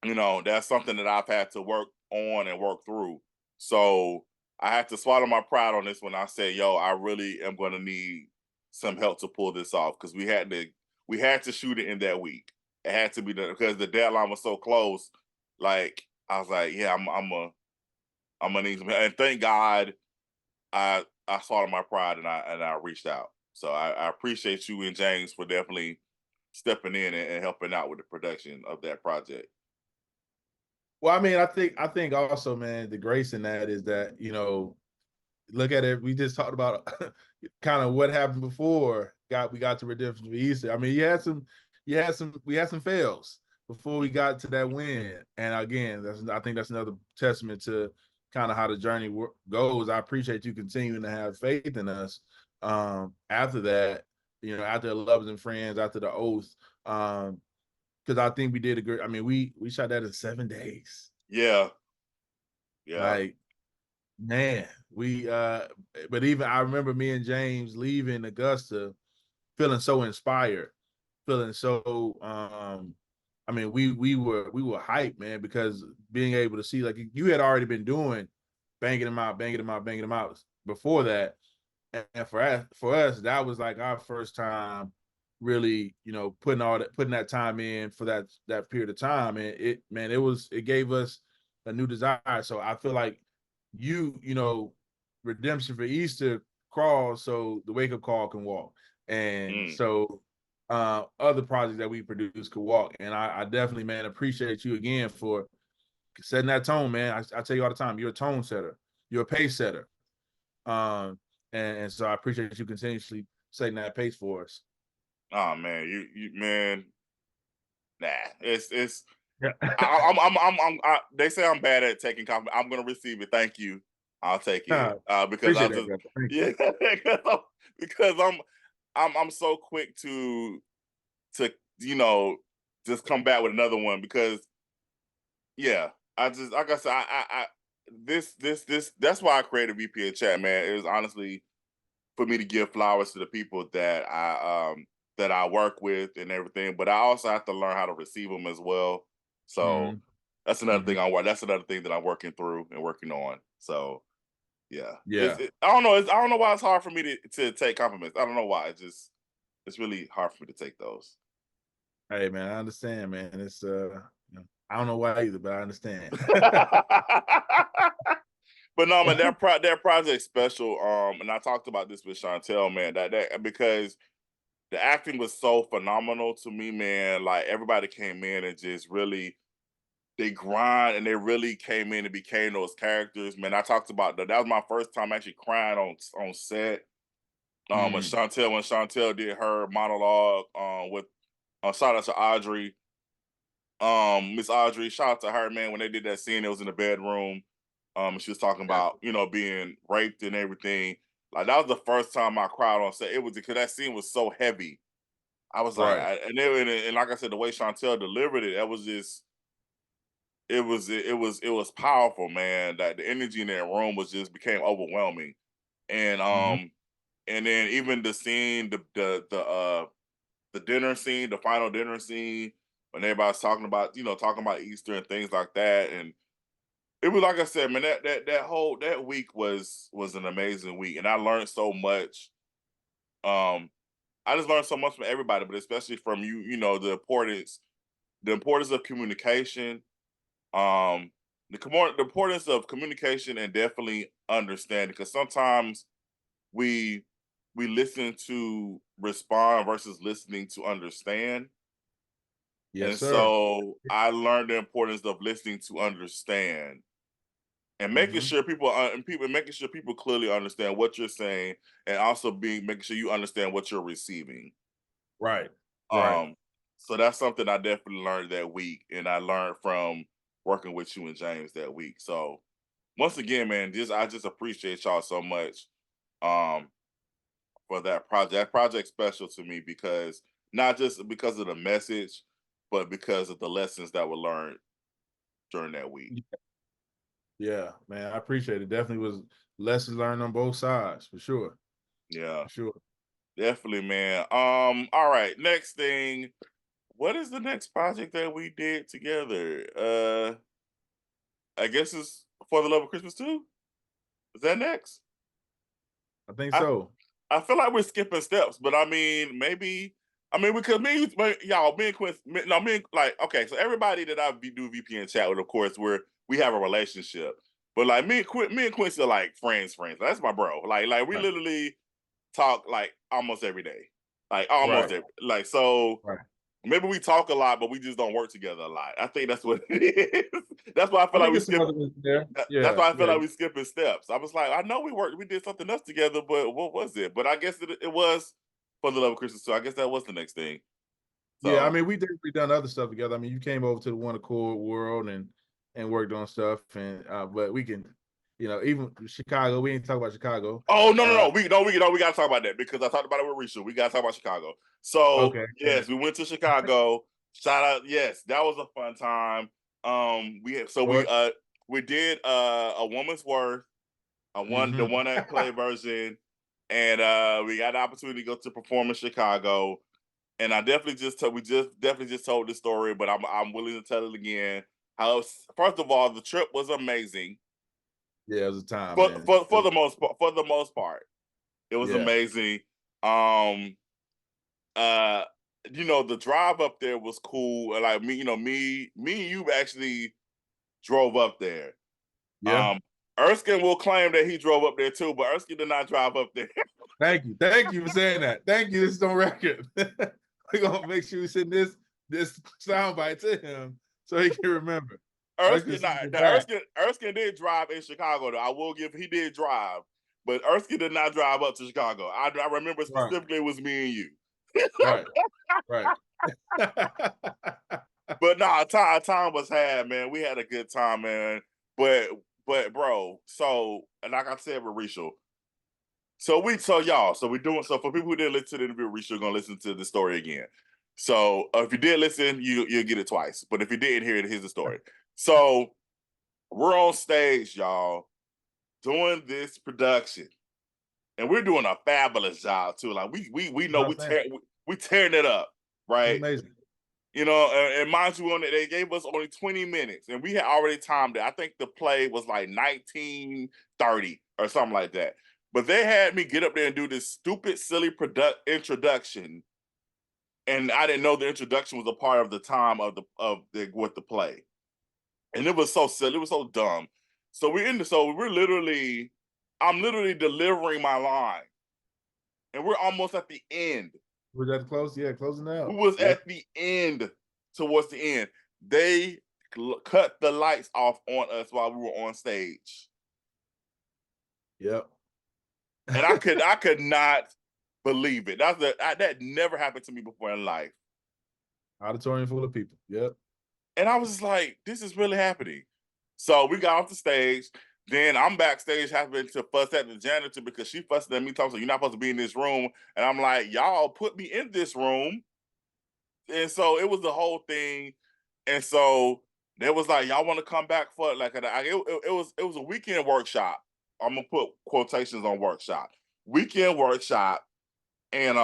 Mm. that's something that I've had to work on and work through. So I had to swallow my pride on this when I said, "Yo, I really am going to need some help to pull this off," because we had to shoot it in that week. It had to be done because the deadline was so close. Like I was like, "Yeah, I'm gonna need some help." And thank God I swallowed my pride and I reached out. So I appreciate you and James for definitely stepping in and helping out with the production of that project. Well, I mean, I think also, man, the grace in that is that look at it. We just talked about kind of what happened before we got to redemption for Easter. I mean, we had some fails before we got to that win. And again, I think that's another testament to kind of how the journey goes. I appreciate you continuing to have faith in us. After that, after the Lovers and Friends, after the Oath, because I think we did a great. I mean, we shot that in 7 days. Yeah, yeah, Like, man, but even I remember me and James leaving Augusta feeling so inspired, feeling so I mean, we were hyped, man, because being able to see, like, you had already been doing banging them out, banging them out, banging them out before that. And for us, that was like our first time really, putting that time in for that period of time. And it gave us a new desire. So I feel like redemption for Easter crawls so the wake up call can walk. And mm, so other projects that we produce could walk. And I definitely, man, appreciate you again for setting that tone, man. I tell you all the time, you're a tone setter, you're a pace setter. Um, and so I appreciate you continuously setting that pace for us. oh man, you man, nah, Yeah. they say I'm bad at taking compliment. I'm gonna receive it. Thank you. I'll take Nah, it because appreciate I'll that, just brother. Thank you. yeah because I'm so quick to just come back with another one because yeah, I just like I said, I this that's why I created VPN chat, man. It was honestly for me to give flowers to the people that I work with and everything, but I also have to learn how to receive them as well. So Mhm, that's another thing mhm. that's another thing that I'm working through and working on. So yeah, Yeah. I don't know. I don't know why it's hard for me to take compliments. I don't know why. It's really hard for me to take those. Hey, man, I understand, man. It's, I don't know why either, but I understand. But no, man, that project special. And I talked about this with Chantel, man. That because the acting was so phenomenal to me, man. Like everybody came in and just really they grind and they really came in and became those characters. Man, I talked about that. That was my first time actually crying on set. Mm, When Chantel did her monologue, with shout out to Audrey, Miss Audrey, shout out to her, man. When they did that scene, it was in the bedroom. She was talking yeah, about being raped and everything. Like that was the first time I cried on set. It was because that scene was so heavy. I was like, right. and like I said, the way Chantel delivered it, that was just it was powerful, man. That the energy in that room was just became overwhelming, and Mhm, and then even the scene, the dinner scene, the final dinner scene, when everybody's talking about Easter and things like that, and it was like I said, man, that whole that week was an amazing week, and I learned so much. Um, I just learned so much from everybody, but especially from you. The importance of communication. Um, the importance of communication and definitely understanding, because sometimes we we listen to respond versus listening to understand. yes, And sir. so I learned the importance of listening to understand and Mhm, making sure people clearly understand what you're saying, and also being making sure you understand what you're receiving. right, right. Um, so that's something I definitely learned that week, and I learned from working with you and James that week. So once again, man, I just appreciate y'all so much um for that project. That project special to me because not just because of the message, but because of the lessons that were learned during that week. Yeah, man, I appreciate it. Definitely was lessons learned on both sides, for sure, Yeah, for sure. definitely, man. All right, next thing. What is the next project that we did together? I guess it's For the Love of Christmas too. Is that next? I think I so. I feel like we're skipping steps, but I mean, maybe. I mean, because y'all, me and Quincy, no, me and, like, okay, so everybody that do VPN chat with, of course, we have a relationship, but like me and Quincy are like friends. That's my bro. Like we Right, literally talk like almost every day, like almost right, every, like so. right. Maybe we talk a lot, but we just don't work together a lot. I think that's what it is. That's why I I feel like think we it's some skip. other ones there. That's Yeah, why I feel yeah, like we skipping steps. I was like, I know we did something else together, but what was it? But I guess it was For the Love of Christmas. So I guess that was the next thing. yeah. I So mean, we definitely done other stuff together. I mean, you came over to the One Accord world and worked on stuff, and but we can, even Chicago. We ain't talk about Chicago. oh no no Uh, no we gotta talk about that because I talked about it with Risha. We gotta talk about Chicago. So okay, yes, we went to Chicago. Shout out, yes, that was a fun time. Lord. We did A Woman's Worth, the Mm-hmm. one act play version, and we got the opportunity to go to perform in Chicago. And I definitely we just definitely just told this story, but I'm willing to tell it again. First of all, the trip was amazing Yeah, it was a time, man. for the most part. It was Yeah. amazing. Um, uh, the drive up there was cool. Like me and you actually drove up there. Yeah. Um, Erskine will claim that he drove up there too, but Erskine did not drive up there. Thank you. Thank you for saying that. Thank you. This is on record. We're gonna make sure we send this soundbite to him so he can remember. I can Erskine, send not, it now back. Erskine did drive in Chicago. Though I will give, he did drive, but Erskine did not drive up to Chicago. I remember Right, specifically it was me and you. right, right. But no, time was had, man. We had a good time, man. But bro, so and like I said with Rachel, so we're doing, so for people who didn't listen to the interview with Rachel, you're gonna listen to the story again. So if you did listen, you'll get it twice. But if you didn't hear it, here's the story. So we're on stage, y'all, doing this production, and we're doing a fabulous job too. Like we know we tearing it up, right? Amazing. You know, and mind you, on it, they gave us only 20 minutes, and we had already timed it. I think the play was like 1930 or something like that. But they had me get up there and do this stupid, silly introduction, and I didn't know the introduction was a part of the time of the play, and it was so silly, it was so dumb. So I'm literally delivering my line, and we're almost at the end. Was that close? Yeah, closing We out. was Yep. at the end, towards the end. They cut the lights off on us while we were on stage, Yep. and I could not believe it. That never happened to me before in life, Auditorium full of people. Yep. and I was just like, "This is really happening." So we got off the stage. Then I'm backstage having to fuss at the janitor because she fussing at me, talking, "So you're not supposed to be in this room," and I'm like, "Y'all put me in this room." And so it was the whole thing. And so they was like, "Y'all want to come back for like it was a weekend workshop." I'm gonna put quotations on workshop. Weekend workshop. And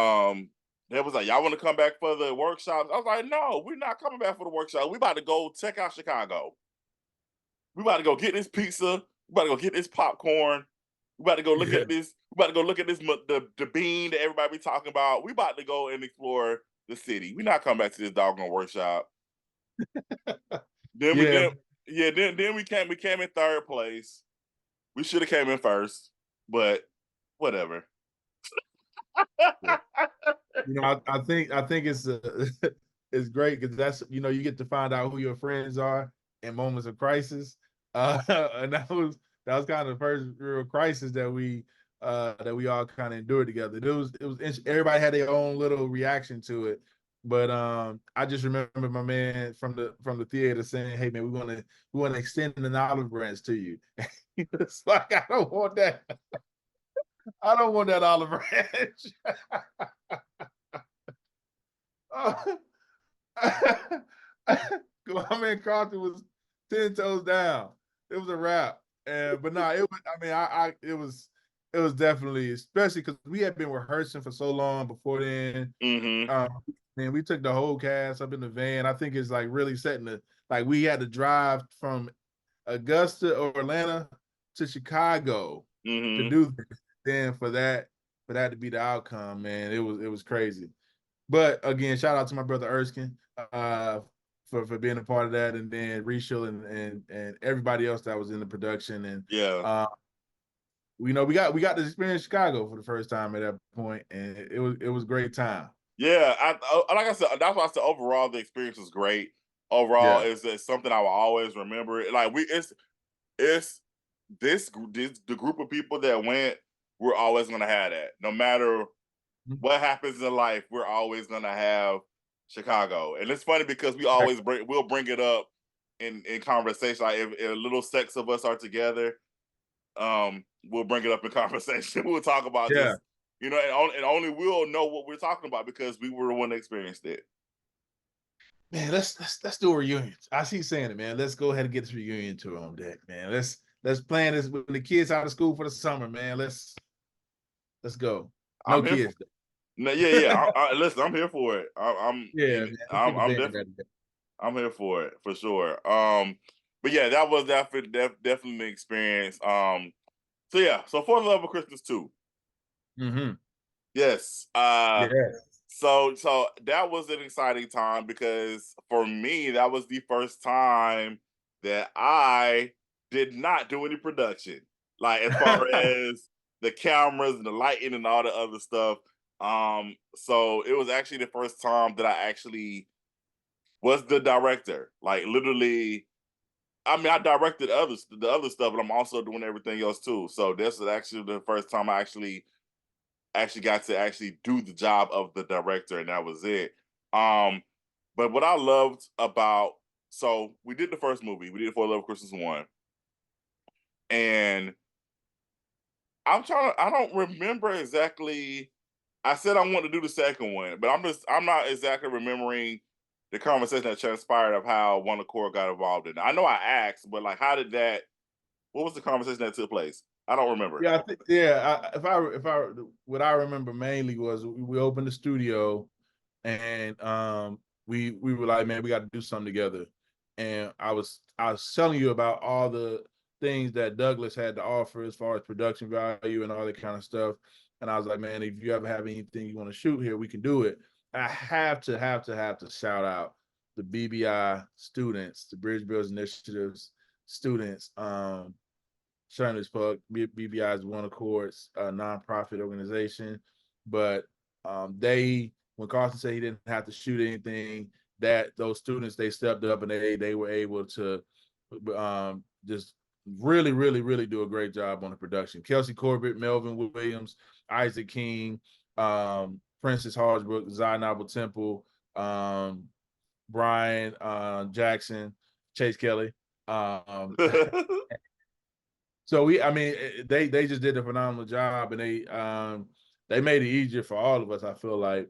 they was like, "Y'all want to come back for the workshop?" I was like, "No, we're not coming back for the workshop. We about to go check out Chicago. We about to go get this pizza. We about to go get this popcorn. We about to go look Yeah. at this. We about to go look at this the bean that everybody be talking about. We about to go and explore the city. We not coming back to this doggone workshop." Then we Yeah. then yeah, then we came in third place. We should have came in first, but whatever. Yeah. You know, I think it's it's great because that's, you get to find out who your friends are in moments of crisis. And that was kind of the first real crisis that we all kind of endured together. It was everybody had their own little reaction to it. But I just remember my man from the theater saying, "Hey man, we want to extend an olive branch to you." It's like, I don't want that. I don't want that olive branch. Oh, my man Carter was 10 toes down. It was a wrap. But no, it was. I mean, it was definitely, especially because we had been rehearsing for so long before then. Mm-hmm. Um, Man, we took the whole cast up in the van. I think it's like really setting we had to drive from Augusta or Atlanta to Chicago to Mm-hmm. do this. Then for that to be the outcome, man, it was crazy. But again, shout out to my brother Erskine for being a part of that, and then Rachel and everybody else that was in the production. And Yeah. we got to experience Chicago for the first time at that point, and it was a great time. Yeah. Like I said, that's why I said overall the experience was great. Overall, Yeah. it's something I will always remember. Like it's the group of people that went, we're always gonna have that. No matter what happens in life, we're always gonna have Chicago. And it's funny because we'll bring it up in conversation. Like if a little sects of us are together, we'll bring it up in conversation. We'll talk about Yeah. just, and only we'll know what we're talking about because we were the one that experienced it. Man, let's do a reunion. I see you saying it, man. Let's go ahead and get this reunion tour on deck, man. Let's plan this when the kids out of school for the summer, man. Let's go. No I'm here for kids. no, yeah, yeah. Listen, I'm here for it. Yeah, man. Let's get the I'm band definitely ready. I'm here for it for sure. But yeah, that was definitely an experience. So yeah, so For the Love of Christmas too. Mm-hmm. Yes. Yeah. So that was an exciting time because for me, that was the first time that I did not do any production. Like as far as the cameras and the lighting and all the other stuff. So it was actually the first time that I actually was the director. Like literally, I mean, I directed the other stuff, but I'm also doing everything else too. So this is actually the first time I actually got to actually do the job of the director, and that was it. Um, but what I loved about, so we did the first movie, we did For Love of Christmas 1, and I don't remember exactly. I said I want to do the second one, but I'm not exactly remembering the conversation that transpired of how One Accord got involved in it. I know I asked, but like, how did that? What was the conversation that took place? I don't remember. Yeah, I think yeah. If I what I remember mainly was we opened the studio, and we were like, man, we got to do something together. And I was telling you about all the things that Douglas had to offer as far as production value and all that kind of stuff. And I was like, man, if you ever have anything you want to shoot here, we can do it. I have to shout out the BBI students, the Bridge Builders Initiatives students. Shameless plug. BBI is One Accord's nonprofit organization, but they, when Carson said he didn't have to shoot anything, that those students, they stepped up and they were able to just really do a great job on the production. Kelsey Corbett, Melvin Williams, Isaac King, Francis Harsbrook, Zion Temple, Brian Jackson, Chase Kelly. So I mean, they just did a phenomenal job, and they made it easier for all of us. I feel like,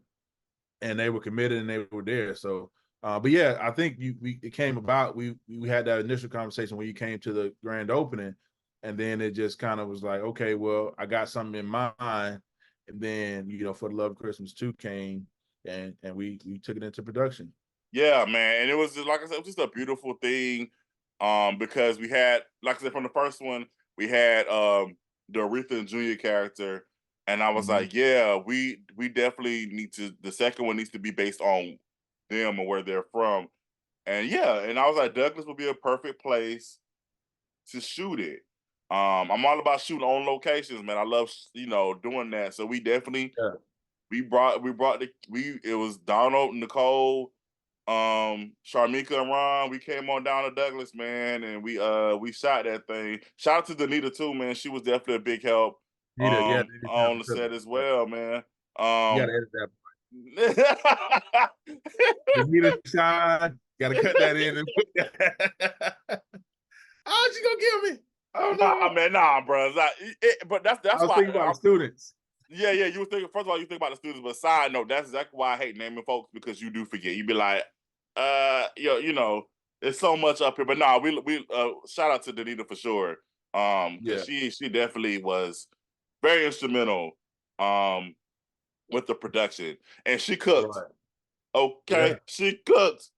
and they were committed and they were there. So, but yeah, I think it came about. We had that initial conversation when you came to the grand opening, and then it just kind of was like, okay, well, I got something in mind, and then For the Love of Christmas 2 came, and we took it into production. Yeah, man, and it was just, like I said, it was just a beautiful thing, because we had, like I said, from the first one, we had the Aretha Jr. character, and I was Mhm. like, yeah, we definitely need to. The second one needs to be based on them or where they're from, and yeah, and I was like, Douglas would be a perfect place to shoot it. I'm all about shooting on locations, man. I love doing that. So we definitely Yeah. we brought the. It was Donald, Nicole, Sharmika and Ron. We came on down to Douglas, man, and we shot that thing. Shout out to Danita too, man. She was definitely a big help Nita, yeah, Nita on the set as yeah. well, man. You Um gotta edit that. The Nita shine. Gotta cut that in and put that. Oh, she gonna kill me. Oh Nah, no. man, nah, bro. Like, but I that's was why thinking about the students. yeah, yeah. You were thinking, first of all, you think about the students, but side note, that's exactly why I hate naming folks, because you do forget. You be like, there's so much up here. But nah, we shout out to Danita for sure. Because Yeah. she definitely was very instrumental um with the production. And she cooked. Right. Okay. Yeah. She cooked.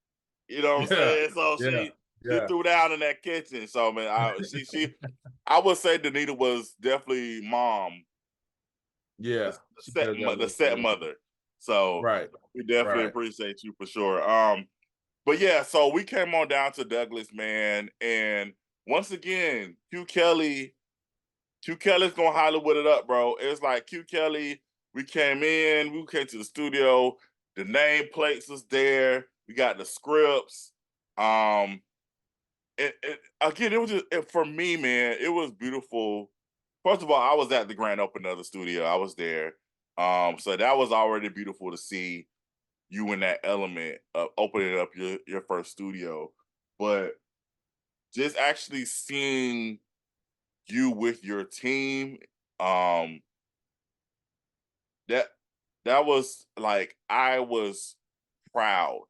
You know what I'm Yeah. saying? So Yeah. she Yeah. threw down in that kitchen. So man, I would say Danita was definitely mom, Yeah. She does that the work set well. mother. So Right. we definitely Right. appreciate you for sure. But yeah, so we came on down to Douglas, man, and once again, Q Kelly's gonna Hollywood it up, bro. It's like Q Kelly. We came to the studio. The nameplates was there. We got the scripts. Um, again, it was for me, man. It was beautiful. First of all, I was at the grand opening of the studio. I was there. So that was already beautiful to see you in that element of opening up your first studio. But just actually seeing you with your team, um, that that was like, I was proud.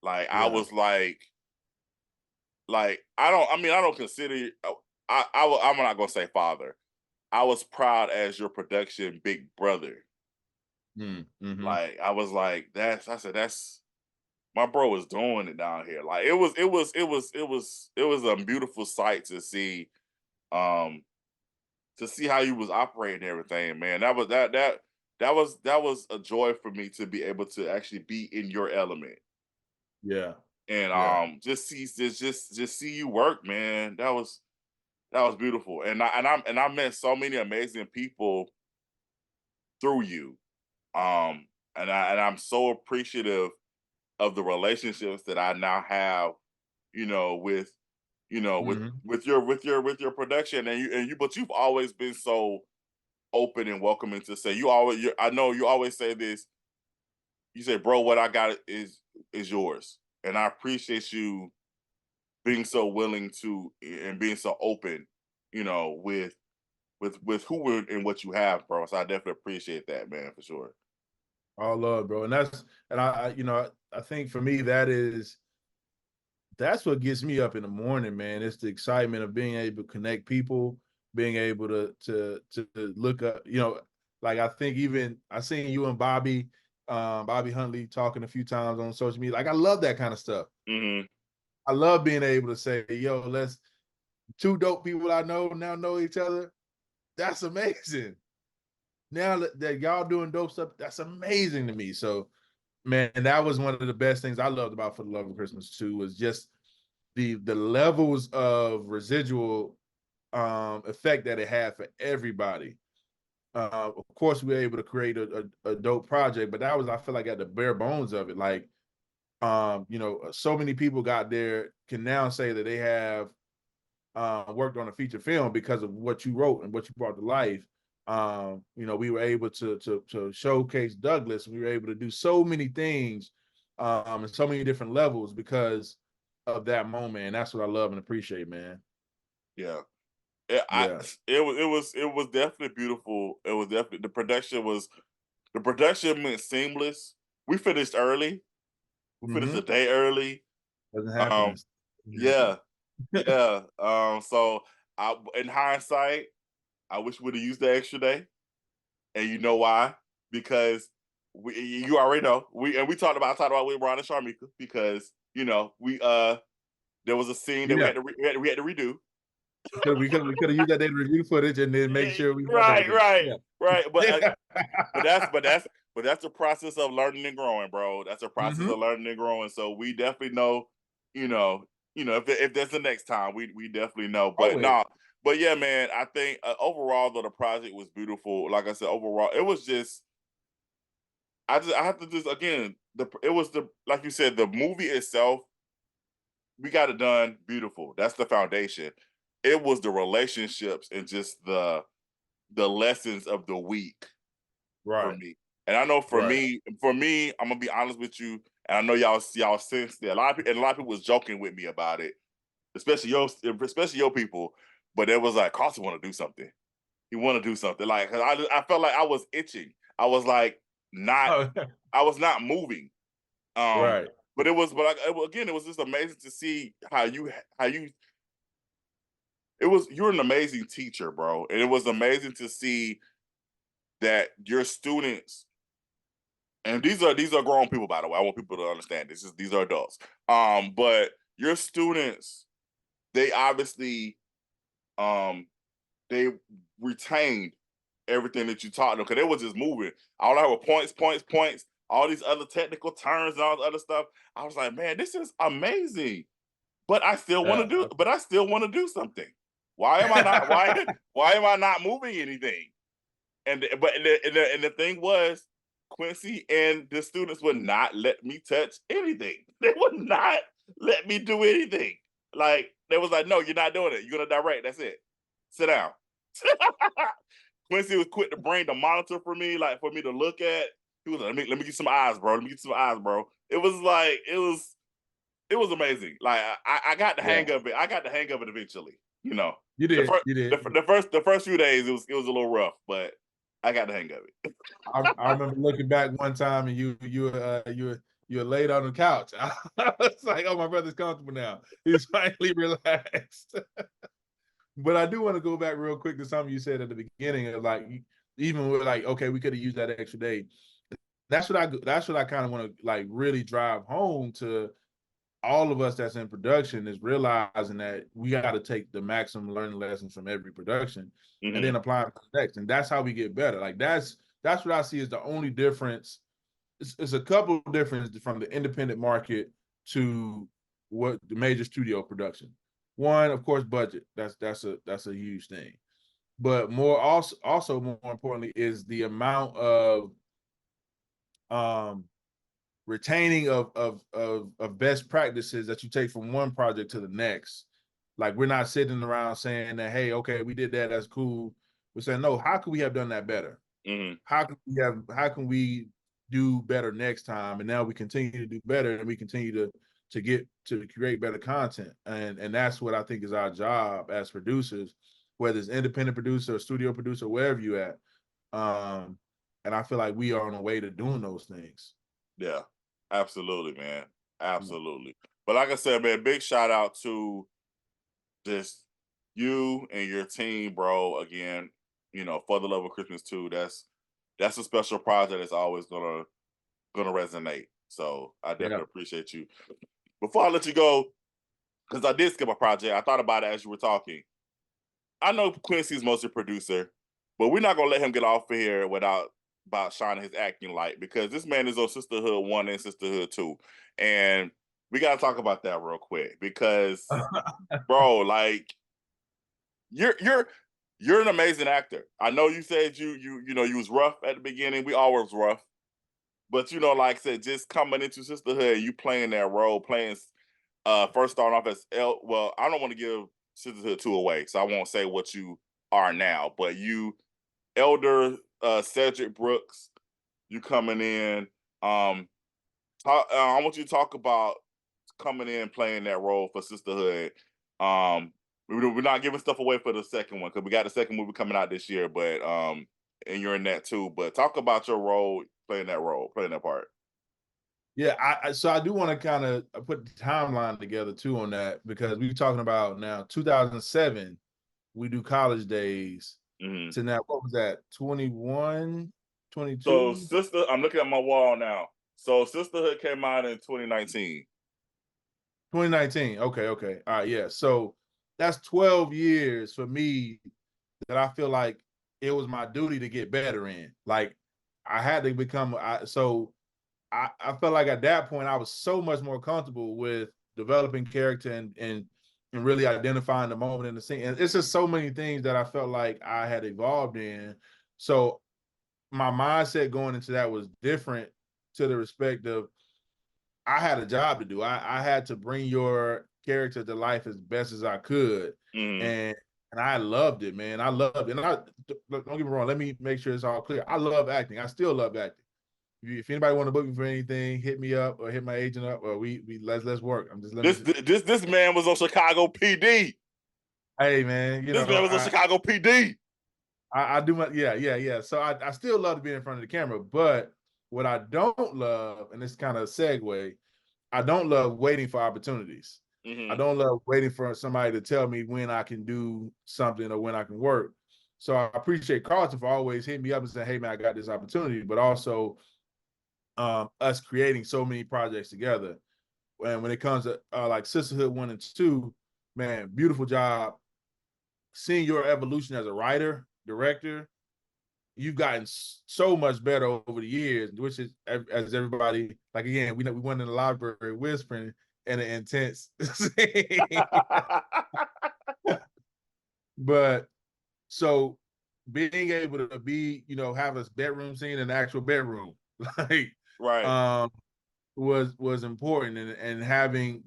Like I Yeah. was like I don't consider I'm not gonna say father. I was proud as your production big brother. Mm-hmm. Like I was like, I said, that's my bro was doing it down here. Like it was a beautiful sight um to see how you was operating everything, man. That was a joy for me to be able to actually be in your element Yeah. and Yeah. just see you work, man. That was beautiful. And I met so many amazing people through you. Um and I'm so appreciative of the relationships that I now have, you know, with Mm-hmm. with your production, and you but you've always been so open and welcoming to say, I know you always say this. You say, bro, what I got is yours. And I appreciate you being so willing to and being so open, with with who and what you have, bro. So I definitely appreciate that, man, for sure. All love, bro. And I think for me that's what gets me up in the morning, man. It's the excitement of being able to connect people, being able to look up, like I think even I seen you and Bobby Huntley talking a few times on social media. Like I love that kind of stuff. Mm-hmm. I love being able to say, yo, let's two dope people I know now know each other. That's amazing. Now that y'all doing dope stuff, that's amazing to me. So, man, that was one of the best things I loved about For the Love of Christmas too, was just the levels of residual effect that it had for everybody. Of course, we were able to create a dope project, but that was, I feel like, at the bare bones of it. Like, so many people got there can now say that they have worked on a feature film because of what you wrote and what you brought to life. We were able to showcase Douglas. We were able to do so many things and so many different levels because of that moment. And that's what I love and appreciate, man. Yeah. Yeah. It was definitely beautiful. It was definitely the production went seamless. We finished early. We finished Mm-hmm. a day early. Doesn't happen. Um, yeah, yeah. So in hindsight, I wish we'd have used the extra day. And you know why? Because you already know. We talked about with Ron and Sharmika because we there was a scene that Yeah. we had to redo. We could have used that data review footage and then make Yeah, sure we had right, everything. right, Yeah. right. Yeah. But that's the process of learning and growing, bro. That's a process Mm-hmm. of learning and growing. So we definitely know, you know, if there's the next time, we definitely know. But Always. nah, but yeah, man, I think overall though the project was beautiful. Like I said, overall it was just I have to just again it was the like you said the movie itself we got it done beautiful. That's the foundation. It was the relationships and just the lessons of the week for Right. me. And I know Right. for me, I'm gonna be honest with you, and I know y'all sense that a lot of people was joking with me about it, especially your people. But it was like, Carson want to do something. He want to do something. Like I felt like I was itching. I was like not. Oh, I was not moving. Um, right. but again, it was just amazing to see how you. You're an amazing teacher, bro, and it was amazing to see that your students and these are grown people, by the way. I want people to understand this. These are adults. But your students, they obviously um they retained everything that you taught them because they was just moving. All I have were points, all these other technical terms and all this other stuff. I was like, man, this is amazing. But I still want to Yeah. do something. Why am I not why am I not moving anything? And the thing was, Quincy and the students would not let me touch anything. They would not let me do anything. Like they was like, no, you're not doing it. You're gonna direct. That's it. Sit down. Quincy was quick to bring the monitor for me, like for me to look at. He was like, let me get some eyes, bro. Let me get some eyes, bro. It was like it was amazing. Like I got the Yeah. hang of it. I got the hang of it eventually. You know, You the did. first You did. the first few days it was a little rough, but I got the hang of it. I remember looking back one time and you were laid on the couch. I was like, oh, my brother's comfortable now. He's finally relaxed. But I do want to go back real quick to something you said at the beginning of like even with like, okay, we could have used that extra day. That's what I kind of want to like really drive home to all of us that's in production is realizing that we got to take the maximum learning lessons from every production and Mm-hmm. then apply it to the next. And that's how we get better. Like that's what I see is the only difference. It's a couple of differences from the independent market to what the major studio production. One, of course, budget. That's a huge thing. But also more importantly is the amount of um retaining of best practices that you take from one project to the next. Like we're not sitting around saying that, hey, okay, we did that, that's cool. We're saying, no, how could we have done that better? Mm-hmm. How can we do better next time? And now we continue to do better and we continue to get to create better content. And that's what I think is our job as producers whether it's independent producer or studio producer, wherever you at. And I feel like we are on the way to doing those things. Yeah, absolutely, man. Absolutely. But like I said, man, big shout out to just you and your team, bro. Again, For the Love of Christmas too. That's a special project that's always gonna resonate. So I Yeah. definitely appreciate you. Before I let you go, because I did skip a project, I thought about it as you were talking. I know Quincy's mostly producer, but we're not gonna let him get off of here without about shining his acting light, because this man is on Sisterhood 1 and Sisterhood 2. And we gotta talk about that real quick because bro, like you're an amazing actor. I know you said you was rough at the beginning. We all was rough. But like I said, just coming into Sisterhood, you playing that role, playing first starting off as well, I don't want to give Sisterhood 2 away, so I won't say what you are now, but you Elder Cedric Brooks, you coming in. I want you to talk about coming in playing that role for Sisterhood. We're not giving stuff away for the second one because we got the second movie coming out this year, but and you're in that too. But talk about your role, playing that part. Yeah, so I do want to kind of put the timeline together too on that, because we're talking about now 2007, we do College Days Mm-hmm. to now, what was that, 21, So 22? I'm looking at my wall now. So Sisterhood came out in 2019. 2019. Okay. All right. Yeah. So that's 12 years for me that I feel like it was my duty to get better in. Like I had to become, I felt like at that point I was so much more comfortable with developing character and really identifying the moment in the scene. And it's just so many things that I felt like I had evolved in. So my mindset going into that was different, to the respect of I had a job to do. I had to bring your character to life as best as I could. Mm-hmm. And I loved it, man. I loved it. And don't get me wrong, let me make sure it's all clear. I love acting. I still love acting. If anybody want to book me for anything, hit me up or hit my agent up, or let's work. I'm just let me This man was on Chicago PD. Hey man, This man was on Chicago PD. I do my yeah. So I still love to be in front of the camera, but what I don't love, and this kind of segue, I don't love waiting for opportunities. I Mm-hmm. don't love waiting for somebody to tell me when I can do something or when I can work. So I appreciate Carlton for always hitting me up and saying, "Hey man, I got this opportunity," but also us creating so many projects together. And when it comes to like Sisterhood 1 and 2, man, beautiful job. Seeing your evolution as a writer, director, you've gotten so much better over the years, which is, as everybody, like, again, we went in the library whispering in an intense scene. But so being able to be, have a bedroom scene in an actual bedroom, like, Right. um, was important, and having,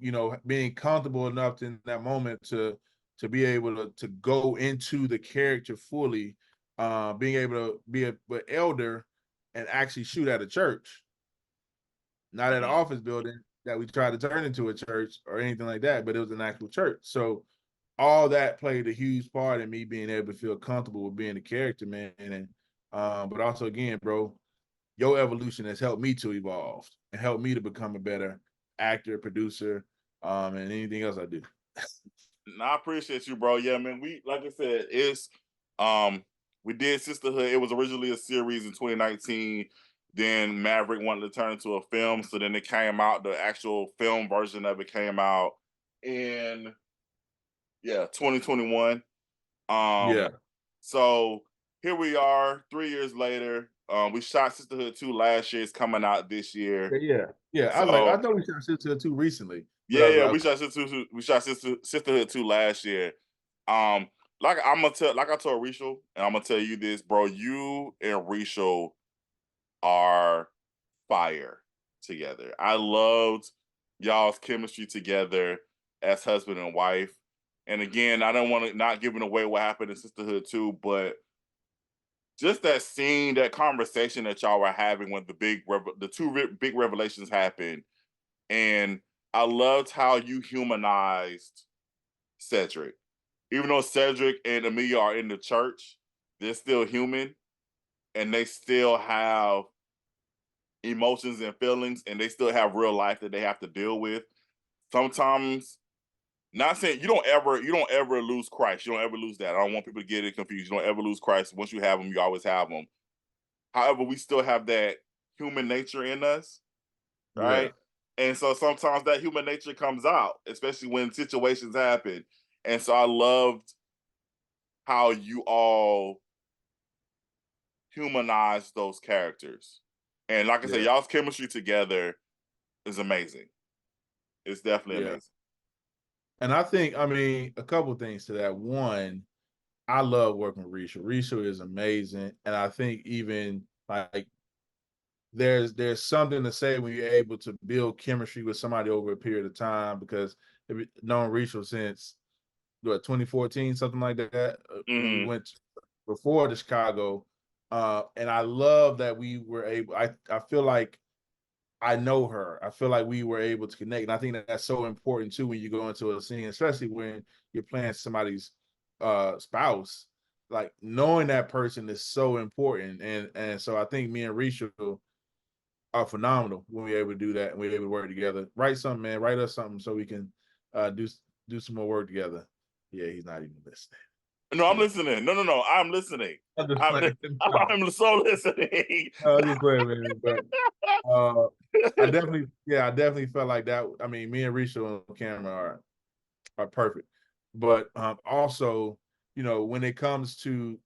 being comfortable enough in that moment to be able to go into the character fully, being able to be an elder and actually shoot at a church, not at an Mm-hmm. office building that we tried to turn into a church or anything like that, but it was an actual church. So all that played a huge part in me being able to feel comfortable with being a character, man. And but also, again, bro, your evolution has helped me to evolve and helped me to become a better actor, producer, and anything else I do. No, I appreciate you, bro. Yeah, man. We, like I said, um we did Sisterhood. It was originally a series in 2019. Then Maverick wanted to turn into a film, so then it came out. The actual film version of it came out in 2021. Yeah, So here we are, 3 years later. We shot Sisterhood 2 last year. It's coming out this year. yeah. I was like, I So know we shot Sister too recently, but I was yeah, like, we shot Sisterhood 2 last year. Um, like I told Rachel, and I'm gonna tell you this, bro. You and Rachel are fire together. I loved y'all's chemistry together as husband and wife. And again, I don't want to not giving away what happened in Sisterhood 2, but just that scene, that conversation that y'all were having when the big revelations happened, and I loved how you humanized Cedric. even though Cedric and Amelia are in the church, they're still human and they still have emotions and feelings and they still have real life that they have to deal with. Sometimes, not saying you don't ever lose Christ. You don't ever lose that. I don't want people to get it confused. You don't ever lose Christ. Once you have him, you always have him. However, we still have that human nature in us, Yeah, right? And so sometimes that human nature comes out, especially when situations happen. And so I loved how you all humanize those characters. And like I said, yeah, y'all's chemistry together is amazing. It's definitely yeah. amazing. And I think, I mean, a couple things to that. One, I love working with Risha. Risha is amazing, and I think even like there's something to say when you're able to build chemistry with somebody over a period of time because known Risha since what 2014, something like that, when we Hmm. went before to Chicago. And I love that we were able. I feel like I know her. I feel like we were able to connect, and I think that that's so important too when you go into a scene, especially when you're playing somebody's spouse. Like knowing that person is so important, and so I think me and Risha are phenomenal when we're able to do that and we're able to work together. Write something, man. Write us something so we can do some more work together. Yeah, he's not even listening. No, I'm Yeah, listening. No, no, no. I'm listening. I'm just I'm, playing. I'm so listening. I'm just playing, man. But I definitely felt like that. I mean, me and Risha on camera are perfect. But also, when it comes to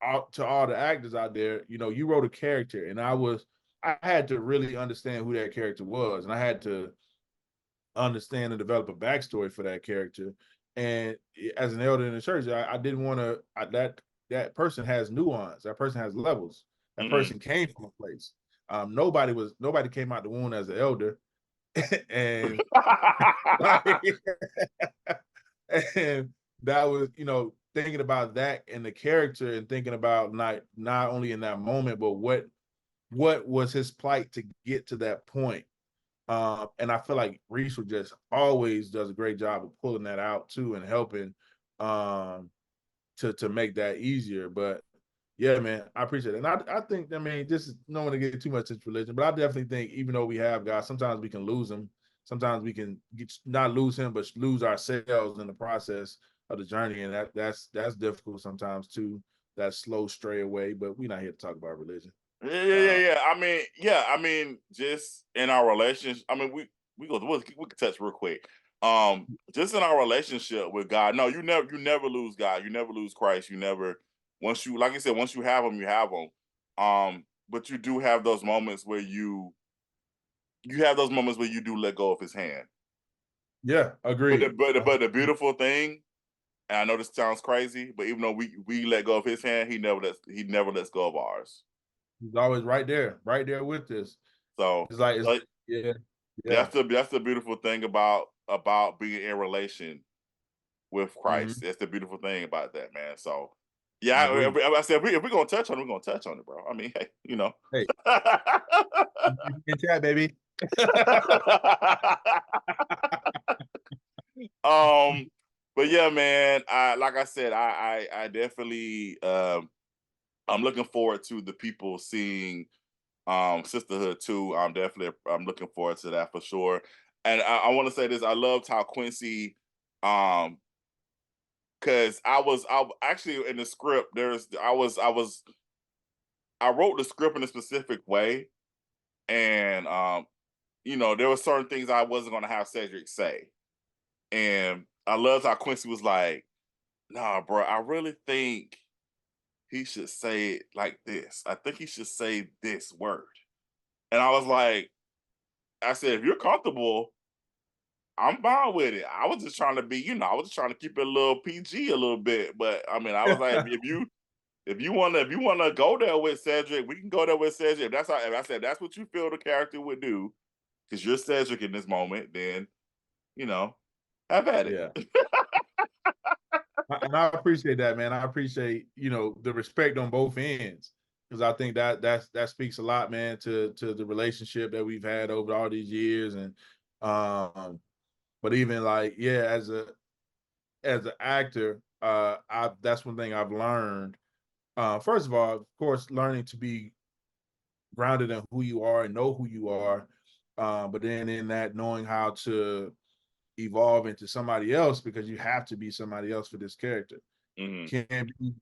all the actors out there, you wrote a character, and I had to really understand who that character was, and I had to understand and develop a backstory for that character. And as an elder in the church, I didn't want to that person has nuance. That person has levels. That Hmm. person came from a place. Nobody came out the womb as an elder, and like, and that was thinking about that and the character and thinking about not only in that moment, but what was his plight to get to that point. And I feel like Reese just always does a great job of pulling that out too and helping to make that easier. But yeah, man, I appreciate it. And I think, I mean, this is no one to get too much into religion, but I definitely think even though we have God, sometimes we can lose him. Sometimes we can not lose him, but lose ourselves in the process of the journey. And that's difficult sometimes too, that slow stray away. But we're not here to talk about religion. Yeah, yeah, yeah, Uh, yeah. I mean, yeah, I mean, just in our relationship. I mean, we could touch real quick. Just in our relationship with God. No, you never lose God. You never lose Christ. You never once you like I said, once you have him, you have him. But you do have those moments where you have those moments where you do let go of his hand. yeah, But the agreed. but the beautiful thing, and I know this sounds crazy, but even though we let go of his hand, he never lets go of ours. He's always right there with us. So, It's like, yeah, yeah. that's the beautiful thing about being in relation with Christ. Mm-hmm. That's the beautiful thing about that, man. So, yeah, I agree. I said if we're gonna touch on it, we're gonna touch on it, bro. I mean, hey, Hey, you can chat, baby. um, but yeah, man. I like I said, I definitely I'm looking forward to the people seeing SistAhood too. I'm looking forward to that for sure. And I want to say this: I loved how Quincy, um, because I actually in the script. I wrote the script in a specific way, and there were certain things I wasn't going to have Cedric say, and I loved how Quincy was like, "Nah, bro, I really think he should say it like this. I think he should say this word." And I was like, I said, if you're comfortable, I'm fine with it. I was just trying to be, I was just trying to keep it a little PG a little bit. But I mean, I was like, if you wanna go there with Cedric, we can go there with Cedric. If I said that's what you feel the character would do, because you're Cedric in this moment, then you know, have at it. Yeah. And I appreciate that, man. I appreciate, the respect on both ends. Because I think that speaks a lot, man, to the relationship that we've had over all these years. And but even like, yeah, as an actor, That's one thing I've learned. First of all, of course, learning to be grounded in who you are and know who you are. But then in that, knowing how to evolve into somebody else, because you have to be somebody else for this character. Mm-hmm. Can't be,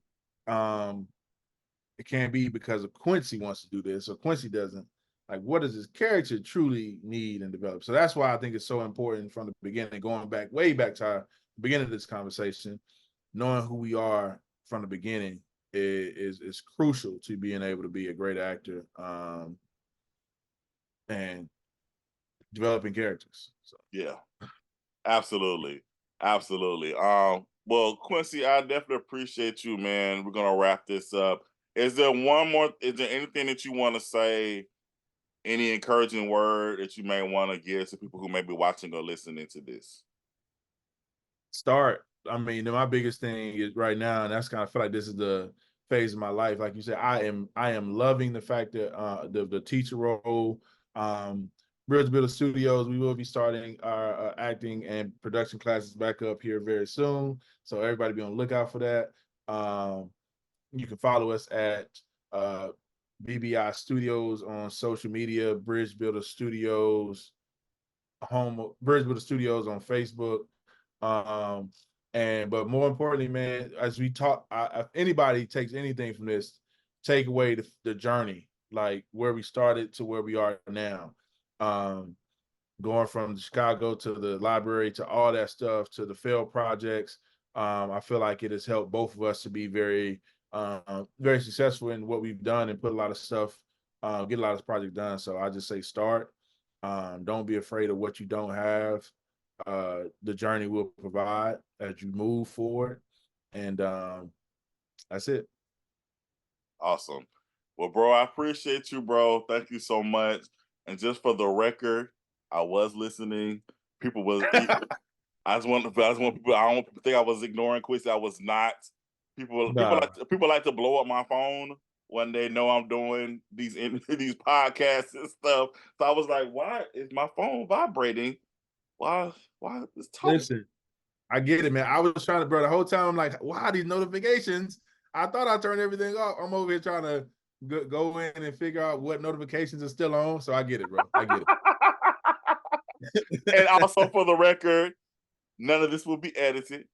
it can't be because of Quincy wants to do this or Quincy doesn't. Like, what does this character truly need and develop? So that's why I think it's so important from the beginning, going back way back to our beginning of this conversation, knowing who we are from the beginning is crucial to being able to be a great actor, and developing characters. So Yeah, absolutely. Absolutely. Well, Quincy, I definitely appreciate you, man. We're gonna wrap this up. Is there anything that you want to say? Any encouraging word that you may want to give to people who may be watching or listening to this? start. I mean, my biggest thing is right now, and that's kind of feel like this is the phase of my life. Like you said, I am loving the fact that the teacher role. Bridge Builder Studios, we will be starting our acting and production classes back up here very soon. So everybody be on the lookout for that. You can follow us at BBI Studios on social media, Bridge Builder Studios, Bridge Builder Studios on Facebook. Um, but more importantly, man, as we talk, if anybody takes anything from this, take away the journey, like where we started to where we are now. Going from Chicago to the library to all that stuff to the failed projects. I feel like it has helped both of us to be very, very successful in what we've done and put a lot of stuff, get a lot of projects done. So I just say start. Don't be afraid of what you don't have. The journey will provide as you move forward. And that's it. Awesome. Well, bro, I appreciate you, bro. Thank you so much. And just for the record, I was listening. People was I just want people. I don't want people to think I was ignoring Quincy. I was not. Nah, People like to blow up my phone when they know I'm doing these these podcasts and stuff. So I was like, why is my phone vibrating? Why is talking? listen, I get it, man. I was trying to, bro, the whole time. I'm like, why these notifications? I thought I turned everything off. I'm over here trying to go in and figure out what notifications are still on. So I get it, bro. I get And it. also for the record, none of this will be edited.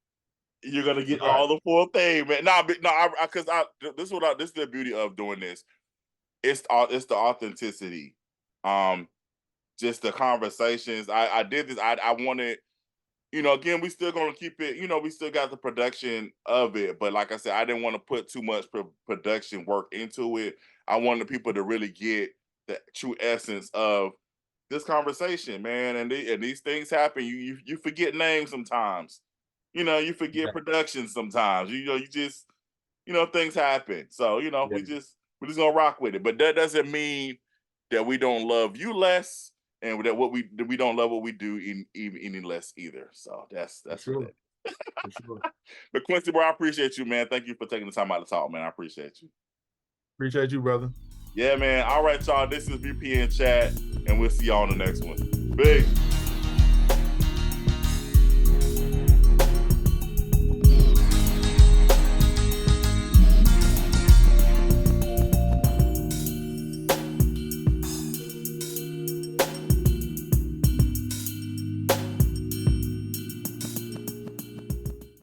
You're gonna get Right. all the full thing, man. Nah, but no, because this is the beauty of doing this. It's the authenticity. Just the conversations. I did this. I wanted, again, we still gonna keep it. We still got the production of it, but like I said, I didn't want to put too much production work into it. I wanted people to really get the true essence of this conversation, man. And these things happen. You forget names sometimes. You forget Yeah. production sometimes. You just things happen. So Yeah. we're just gonna rock with it. But that doesn't mean that we don't love you less, and that we don't love what we do even any less either. So that's For what sure. that. For sure. But Quincy, bro, I appreciate you, man. Thank you for taking the time out to talk, man. I appreciate you. Appreciate you, brother. Yeah, man. All right, y'all. This is VPN Chat, and we'll see y'all on the next one. Big.